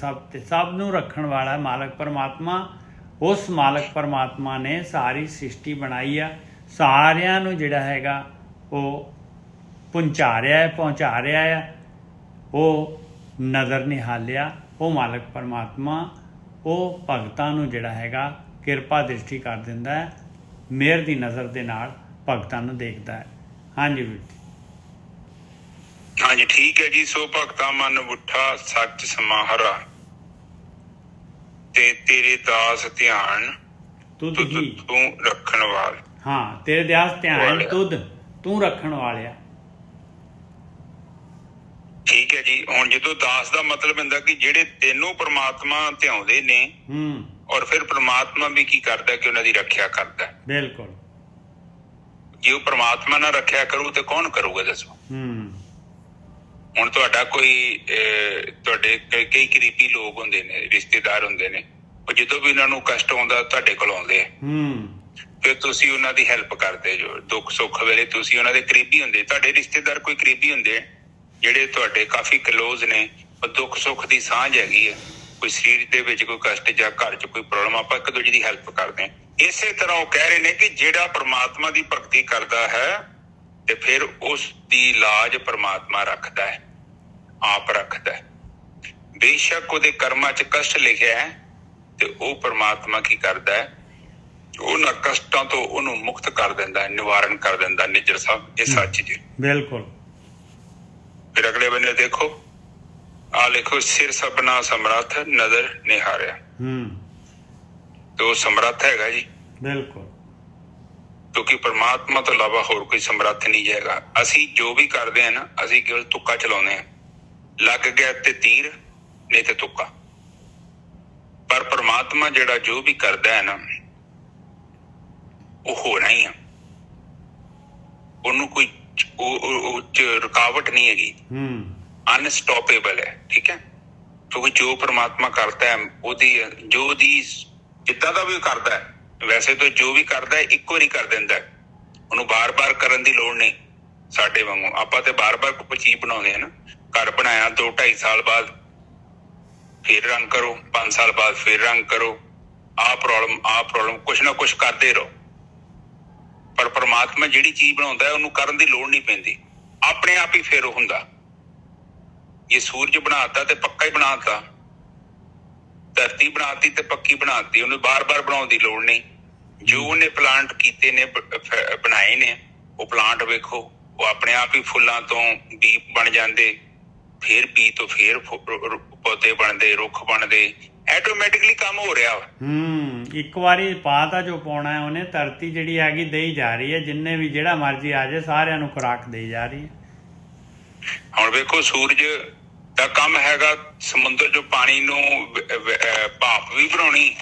ਸਭ ਨੂੰ ਰੱਖਣ ਵਾਲਾ ਮਾਲਕ ਪਰਮਾਤਮਾ। ਉਸ ਮਾਲਕ ਪਰਮਾਤਮਾ ਨੇ ਸਾਰੀ ਸ੍ਰਿਸ਼ਟੀ ਬਣਾਈ ਆ, ਸਾਰਿਆਂ ਨੂੰ ਜਿਹੜਾ ਹੈਗਾ ਉਹ ਪਹੁੰਚਾ ਰਿਹਾ ਆ। ਉਹ ਨਜ਼ਰ ਨਿਹਾਲਿਆ, ਉਹ ਮਾਲਕ ਪਰਮਾਤਮਾ ਉਹ ਭਗਤਾਂ ਨੂੰ ਜਿਹੜਾ ਹੈਗਾ ਕਿਰਪਾ ਦ੍ਰਿਸ਼ਟੀ ਕਰ ਦਿੰਦਾ ਹੈ, ਮਿਹਰ ਦੀ ਨਜ਼ਰ ਦੇ ਨਾਲ ਭਗਤਾਂ ਨੂੰ ਦੇਖਦਾ ਹੈ। ਹਾਂਜੀ ਵੀਰ ਜੀ। ਹਾਂਜੀ ਠੀਕ ਹੈ ਜੀ। ਸੋ ਭਗਤਾ ਮਨ ਉੱਠਾ ਸੱਚ ਸਮਾਹਰਾ, ਤੇ ਤੇਰੇ ਦਾਸ ਧਿਆਨ ਤੁਧ ਤੂੰ ਰੱਖਣ ਵਾਲ। ਹਾਂ, ਤੇਰੇ ਦਾਸ ਧਿਆਨ ਤੁਧ ਤੂੰ ਰੱਖਣ ਵਾਲਿਆ। ਠੀਕ ਹੈ ਜੀ। ਹੁਣ ਜਦੋਂ ਦਾਸ ਦਾ ਮਤਲਬ ਹੁੰਦਾ ਕਿ ਜਿਹੜੇ ਤੈਨੂੰ ਪ੍ਰਮਾਤਮਾ ਧਿਆਉਂਦੇ ਨੇ, ਔਰ ਫਿਰ ਪ੍ਰਮਾਤਮਾ ਵੀ ਕੀ ਕਰਦਾ ਕਿ ਉਹਨਾਂ ਦੀ ਰੱਖਿਆ ਕਰਦਾ। ਬਿਲਕੁਲ। ਜੇ ਉਹ ਪ੍ਰਮਾਤਮਾ ਨਾਲ ਰੱਖਿਆ ਕਰੂ ਤੇ ਕੌਣ ਕਰੂਗਾ ਦੱਸੋ? ਹੁਣ ਤੁਹਾਡਾ ਕੋਈ ਤੁਹਾਡੇ ਕਈ ਕਰੀਬੀ ਲੋਕ ਹੁੰਦੇ ਨੇ, ਰਿਸ਼ਤੇਦਾਰ ਹੁੰਦੇ ਨੇ, ਉਹ ਜਦੋਂ ਵੀ ਉਹਨਾਂ ਨੂੰ ਕਸ਼ਟ ਆਉਂਦਾ ਤੁਹਾਡੇ ਕੋਲ ਆਉਂਦੇ ਆ, ਫਿਰ ਤੁਸੀਂ ਉਹਨਾਂ ਦੀ ਹੈਲਪ ਕਰਦੇ ਜੋ। ਦੁੱਖ ਸੁੱਖ ਵੇਲੇ ਤੁਸੀਂ ਉਹਨਾਂ ਦੇ ਕਰੀਬੀ ਹੁੰਦੇ। ਤੁਹਾਡੇ ਰਿਸ਼ਤੇਦਾਰ ਕੋਈ ਕਰੀਬੀ ਹੁੰਦੇ ਜਿਹੜੇ ਤੁਹਾਡੇ ਕਾਫੀ ਕਲੋਜ਼ ਨੇ, ਉਹ ਦੁੱਖ ਸੁੱਖ ਦੀ ਸਾਂਝ ਹੈਗੀ ਹੈ। ਕੋਈ ਸਰੀਰ ਦੇ ਵਿੱਚ ਕੋਈ ਕਸ਼ਟ ਜਾਂ ਘਰ 'ਚ ਕੋਈ ਪ੍ਰੋਬਲਮ, ਆਪਾਂ ਇੱਕ ਦੂਜੇ ਦੀ ਹੈਲਪ ਕਰਦੇ ਹਾਂ। ਇਸੇ ਤਰ੍ਹਾਂ ਉਹ ਕਹਿ ਰਹੇ ਨੇ ਕਿ ਜਿਹੜਾ ਪ੍ਰਮਾਤਮਾ ਦੀ ਭਗਤੀ ਕਰਦਾ ਹੈ ਤੇ ਫਿਰ ਉਸ ਦੀ ਲਾਜ ਪ੍ਰਮਾਤਮਾ ਰੱਖਦਾ ਹੈ, ਆਪ ਰੱਖਦਾ ਹੈ। ਬੇਸ਼ੱਕ ਉਹਦੇ ਕਰਮਾਂ 'ਚ ਕਸ਼ਟ ਲਿਖਿਆ ਹੈ ਤੇ ਉਹ ਪ੍ਰਮਾਤਮਾ ਕੀ ਕਰਦਾ ਹੈ, ਉਹਨਾਂ ਕਸ਼ਟਾਂ ਤੋਂ ਉਹਨੂੰ ਮੁਕਤ ਕਰ ਦਿੰਦਾ ਹੈ, ਨਿਵਾਰਨ ਕਰ ਦਿੰਦਾ। ਨਿਜਰ ਸਾਹਿਬ ਇਹ ਸੱਚ ਜੀ। ਬਿਲਕੁਲ। ਫਿਰ ਅਗਲੇ ਬੰਨੇ ਦੇਖੋ, ਆ ਲਿਖੋ, ਸਿਰ ਸਭਨਾ ਸਮਰੱਥ ਨਜ਼ਰ ਨਿਹਾਰਿਆ। ਤੇ ਉਹ ਸਮਰੱਥ ਹੈਗਾ ਜੀ। ਬਿਲਕੁਲ। ਕਿਉਂਕਿ ਪ੍ਰਮਾਤਮਾ ਤੋਂ ਇਲਾਵਾ ਹੋਰ ਕੋਈ ਸਮਰੱਥ ਨਹੀਂ ਹੈਗਾ। ਅਸੀਂ ਜੋ ਵੀ ਕਰਦੇ ਹਾਂ ਨਾ, ਅਸੀਂ ਕੇਵਲ ਤੁੱਕਾ ਚਲਾਉਂਦੇ ਹਾਂ। ਲੱਗ ਗਿਆ ਤੇ ਤੀਰ, ਨਹੀਂ ਤੇ ਤੁੱਕਾ। ਪਰ ਪ੍ਰਮਾਤਮਾ ਜਿਹੜਾ ਜੋ ਵੀ ਕਰਦਾ ਹੈ ਨਾ, ਉਹ ਹੋਣਾ ਹੀ ਆ। ਉਹਨੂੰ ਕੋਈ ਰੁਕਾਵਟ ਨਹੀਂ ਹੈਗੀ, ਅਨਸਟਾਪੇਬਲ ਹੈ। ਠੀਕ ਹੈ। ਕਿਉਂਕਿ ਜੋ ਪ੍ਰਮਾਤਮਾ ਕਰਦਾ ਹੈ, ਉਹਦੀ ਜਿੱਦਾਂ ਦਾ ਵੀ ਕਰਦਾ ਹੈ, ਵੈਸੇ ਤਾਂ ਜੋ ਵੀ ਕਰਦਾ ਹੈ ਇੱਕ ਵਾਰੀ ਕਰ ਦਿੰਦਾ ਹੈ, ਉਹਨੂੰ ਬਾਰ-ਬਾਰ ਕਰਨ ਦੀ ਲੋੜ ਨਹੀਂ। ਸਾਡੇ ਵਾਂਗੂ ਆਪਾਂ ਤੇ ਬਾਰ-ਬਾਰ ਕੋਈ ਚੀਜ਼ ਬਣਾਉਂਦੇ ਆ ਨਾ, ਘਰ ਬਣਾਇਆ 2-2.5 ਸਾਲ ਬਾਅਦ ਫਿਰ ਰੰਗ ਕਰੋ, 5 ਸਾਲ ਬਾਅਦ ਫਿਰ ਰੰਗ ਕਰੋ, ਆਹ ਪ੍ਰੋਬਲਮ ਕੁਛ ਨਾ ਕੁਛ ਕਰਦੇ ਰਹੋ। ਪਰ ਪ੍ਰਮਾਤਮਾ ਜਿਹੜੀ ਚੀਜ਼ ਬਣਾਉਂਦਾ ਉਹਨੂੰ ਕਰਨ ਦੀ ਲੋੜ ਨਹੀਂ ਪੈਂਦੀ, ਆਪਣੇ ਆਪ ਹੀ ਫਿਰ ਉਹ ਹੁੰਦਾ। ਜੇ ਸੂਰਜ ਬਣਾਤਾ ਤੇ ਪੱਕਾ ਹੀ ਬਣਾਤਾ, ਧਰਤੀ ਬਣਾਤੀ ਤੇ ਪੱਕੀ ਬਣਾਤੀ, ਉਹਨੂੰ ਬਾਰ-ਬਾਰ ਬਣਾਉਣ ਦੀ ਲੋੜ ਨਹੀਂ। ਜੋ ਉਹਨੇ ਪਲਾਂਟ ਕੀਤੇ ਨੇ, ਬਣਾਏ ਨੇ, ਉਹ ਪਲਾਂਟ ਵੇਖੋ, ਉਹ ਆਪਣੇ ਆਪ ਹੀ ਫੁੱਲਾਂ ਤੋਂ ਬੀ ਬਣ ਜਾਂਦੇ, ਫਿਰ ਬੀ ਤੋਂ ਫਿਰ ਪੌਦੇ ਬਣਦੇ, ਰੁੱਖ ਬਣਦੇ, ਆਟੋਮੈਟਿਕਲੀ ਕੰਮ ਹੋ ਰਿਹਾ ਵਾ। ਇੱਕ ਵਾਰੀ ਪਾ ਤਾਂ ਜੋ ਪਾਉਣਾ ਹੈ ਉਹਨੇ, ਧਰਤੀ ਜਿਹੜੀ ਹੈਗੀ ਦੇਈ ਜਾ ਰਹੀ ਹੈ, ਜਿੰਨੇ ਵੀ ਜਿਹੜਾ ਮਰਜ਼ੀ ਆ ਜਾਏ ਸਾਰਿਆਂ ਨੂੰ ਖੁਰਾਕ ਦੇਈ ਜਾ ਰਹੀ ਹੈ। ਹੁਣ ਵੇਖੋ ਸੂਰਜ ਦਾ ਕੰਮ ਹੈਗਾ ਸਮੁੰਦਰ ਚੋਂ ਪਾਣੀ ਨੂੰ ਭਾਪ ਵੀ ਬਣਾਉਣੀ,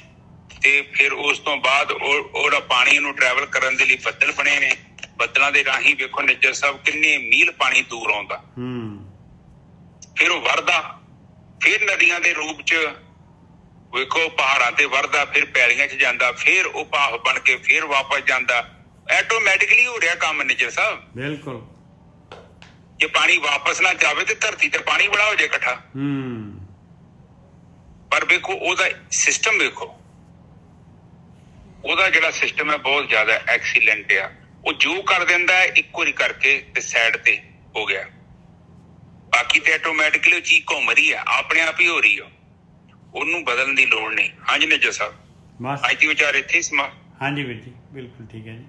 ਤੇ ਫਿਰ ਉਸ ਤੋਂ ਬਾਅਦ ਉਹਦਾ ਪਾਣੀ ਨੂੰ ਟਰੈਵਲ ਕਰਨ ਦੇ ਲਈ ਬੱਦਲ ਬਣੇ ਨੇ। ਬੱਦਲਾਂ ਦੇ ਰਾਹੀਂ ਵੇਖੋ ਨਿੱਜਰ ਸਾਹਿਬ ਕਿੰਨੇ ਮੀਲ ਪਾਣੀ ਦੂਰ ਆਉਂਦਾ, ਫਿਰ ਉਹ ਵਰਦਾ, ਫਿਰ ਨਦੀਆਂ ਦੇ ਰੂਪ ਚ ਵੇਖੋ ਪਹਾੜਾਂ ਤੇ ਵਰਦਾ, ਫਿਰ ਪੈਲੀਆਂ ਚ ਜਾਂਦਾ, ਫਿਰ ਉਹ ਭਾਫ ਬਣ ਕੇ ਫਿਰ ਵਾਪਸ ਜਾਂਦਾ। ਆਟੋਮੈਟਿਕਲੀ ਹੋ ਰਿਹਾ ਕੰਮ ਨਿੱਜਰ ਸਾਹਿਬ। ਬਿਲਕੁਲ। ਜੇ ਪਾਣੀ ਵਾਪਸ ਨਾ ਜਾਵੇ ਤੇ ਧਰਤੀ ਤੇ ਪਾਣੀ ਬੜਾ ਹੋ ਜਾਏ ਇਕੱਠਾ। ਪਰ ਵੇਖੋ ਉਹਦਾ ਸਿਸਟਮ, ਵੇਖੋ ਉਹਦਾ ਜਿਹੜਾ ਸਿਸਟਮ ਹੈ ਬਹੁਤ ਜ਼ਿਆਦਾ ਐਕਸੀਲੈਂਟ ਆ। ਉਹ ਜੋ ਕਰ ਦਿੰਦਾ ਹੈ ਇੱਕ ਵਾਰੀ ਕਰਕੇ ਤੇ ਸਾਈਡ ਤੇ ਹੋ ਗਿਆ, ਬਾਕੀ ਤੇ ਆਟੋਮੈਟਿਕਲੀ ਉਹ ਚੀਜ਼ ਘੁੰਮ ਰਹੀ ਆ, ਆਪਣੇ ਆਪ ਹੀ ਹੋ ਰਹੀ ਆ, ਉਹਨੂੰ ਬਦਲਣ ਦੀ ਲੋੜ ਨਹੀਂ। ਹਾਂਜੀ ਨਿੱਜਰ ਸਾਹਿਬ, ਅੱਜ ਦੀ ਵਿਚਾਰ ਇੱਥੇ ਹੀ ਸਮਾ। ਹਾਂਜੀ ਵੀਰ ਜੀ, ਬਿਲਕੁਲ ਠੀਕ ਹੈ ਜੀ।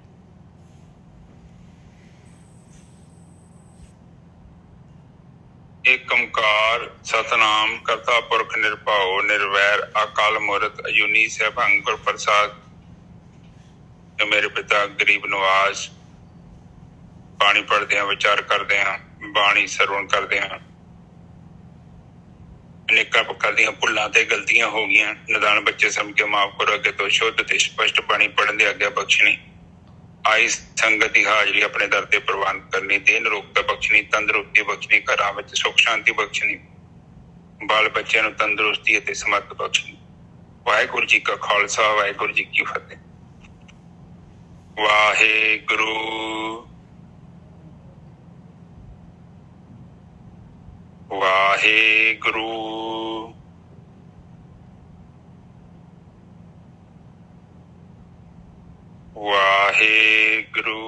ਏਕ ਓਂਕਾਰ ਸਤਨਾਮ ਕਰਤਾ ਪੁਰਖ ਨਿਰਭਉ ਨਿਰਵੈਰ ਅਕਾਲ ਮੂਰਤ ਅਜੂਨੀ ਸੈਭੰ ਗੁਰ ਪ੍ਰਸਾਦ। ਮੇਰੇ ਪਿਤਾ ਗਰੀਬ ਨਵਾਜ਼, ਬਾਣੀ ਪੜ੍ਹਦੇ ਹਾਂ, ਵਿਚਾਰ ਕਰਦੇ ਹਾਂ, ਬਾਣੀ ਸਰਵਣ ਕਰਦੇ ਹਾਂ। ਅਨੇਕਾਂ ਪ੍ਰਕਾਰ ਦੀਆਂ ਭੁੱਲਾਂ ਤੇ ਗਲਤੀਆਂ ਹੋ ਗਈਆਂ, ਨਿਦਾਨ ਬੱਚੇ ਸਮਝ ਕੇ ਮਾਫ ਕਰੋ। ਅੱਗੇ ਤੋਂ ਸ਼ੁੱਧ ਤੇ ਸਪਸ਼ਟ ਬਾਣੀ ਪੜ੍ਹਨ ਦੀ ਆਗਿਆ ਬਖਸ਼ਣੀ। ਆਈ ਸੰਗਤ ਦੀ ਹਾਜ਼ਰੀ ਆਪਣੇ ਦਰ ਤੇ ਪ੍ਰਵਾਨ ਕਰਨੀ। ਦਿਨ ਰੋਗਤਾ ਬਖਸ਼ਣੀ, ਤੰਦਰੁਸਤੀ ਬਖਸ਼ਣੀ, ਘਰਾਂ ਵਿੱਚ ਸੁੱਖ ਸ਼ਾਂਤੀ ਬਖਸ਼ਣੀ, ਬਾਲ ਬੱਚਿਆਂ ਨੂੰ ਤੰਦਰੁਸਤੀ ਅਤੇ ਸਮਰਥ ਬਖਸ਼ਣੀ। ਵਾਹਿਗੁਰੂ ਜੀ ਕਾ ਖਾਲਸਾ, ਵਾਹਿਗੁਰੂ ਜੀ ਕੀ ਫਤਿਹ। ਵਾਹਿਗੁਰੂ ਵਾਹਿਗੁਰੂ ਵਾਹਿਗੁਰੂ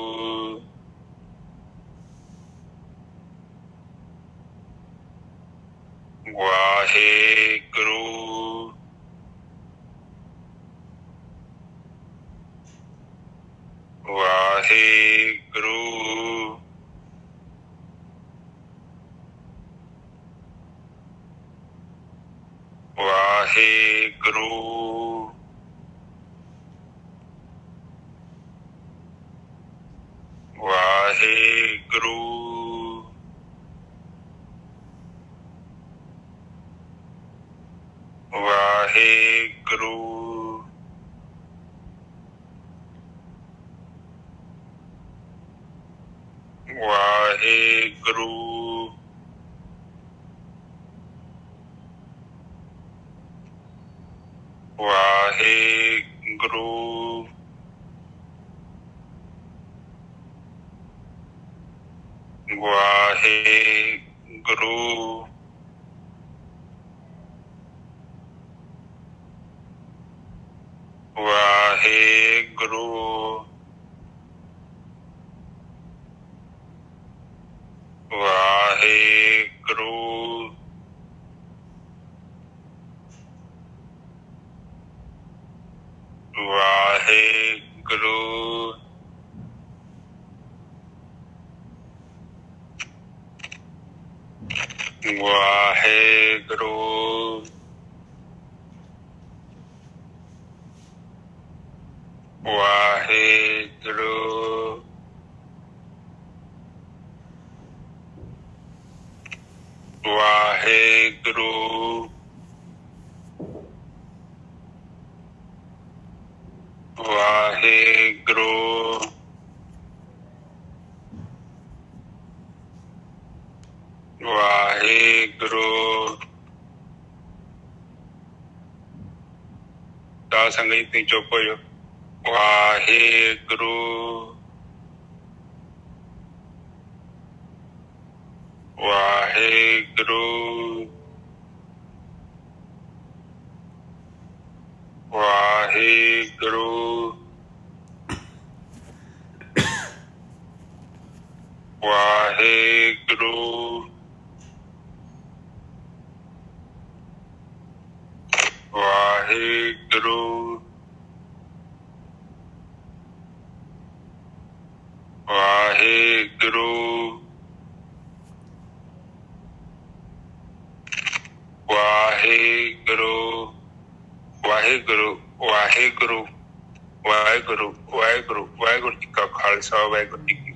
ਵਾਹਿਗੁਰੂ ਵਾਹਿਗੁਰੂ ਵਾਹਿਗੁਰੂ ਵਾਹਿਗੁਰੂ ਵਾਹਿਗੁਰੂ ਵਾਹਿਗੁਰੂ ਵਾਹਿਗੁਰੂ ਵਾਹਿਗੁਰੂ ਵਾਹਿਗੁਰੂ ਵਾਹਿਗੁਰੂ ਵਾਹਿਗੁਰੂ ਵਾਹਿਗੁਰੂ ਵਾਹਿਗੁਰੂ ਵਾਹਿਗੁਰੂ ਵਾਹਿਗੁਰੂ ਵਾਹਿਗੁਰੂ। ਤਾਂ ਸੰਗਤ ਤੁਸੀਂ ਚੁੱਪ ਹੋ ਜਾਓ। ਵਾਹਿਗੁਰੂ ਵਾਹਿਗੁਰੂ ਵਾਹਿਗੁਰੂ ਵਾਹਿਗੁਰੂ ਵਾਹਿਗੁਰੂ ਵਾਹਿਗੁਰੂ ਵਾਹਿਗੁਰੂ ਵਾਹਿਗੁਰੂ ਵਾਹਿਗੁਰੂ ਵਾਹਿਗੁਰੂ ਵਾਹਿਗੁਰੂ ਜੀ ਕਾ ਖਾਲਸਾ ਵਾਹਿਗੁਰੂ ਜੀ ਕੀ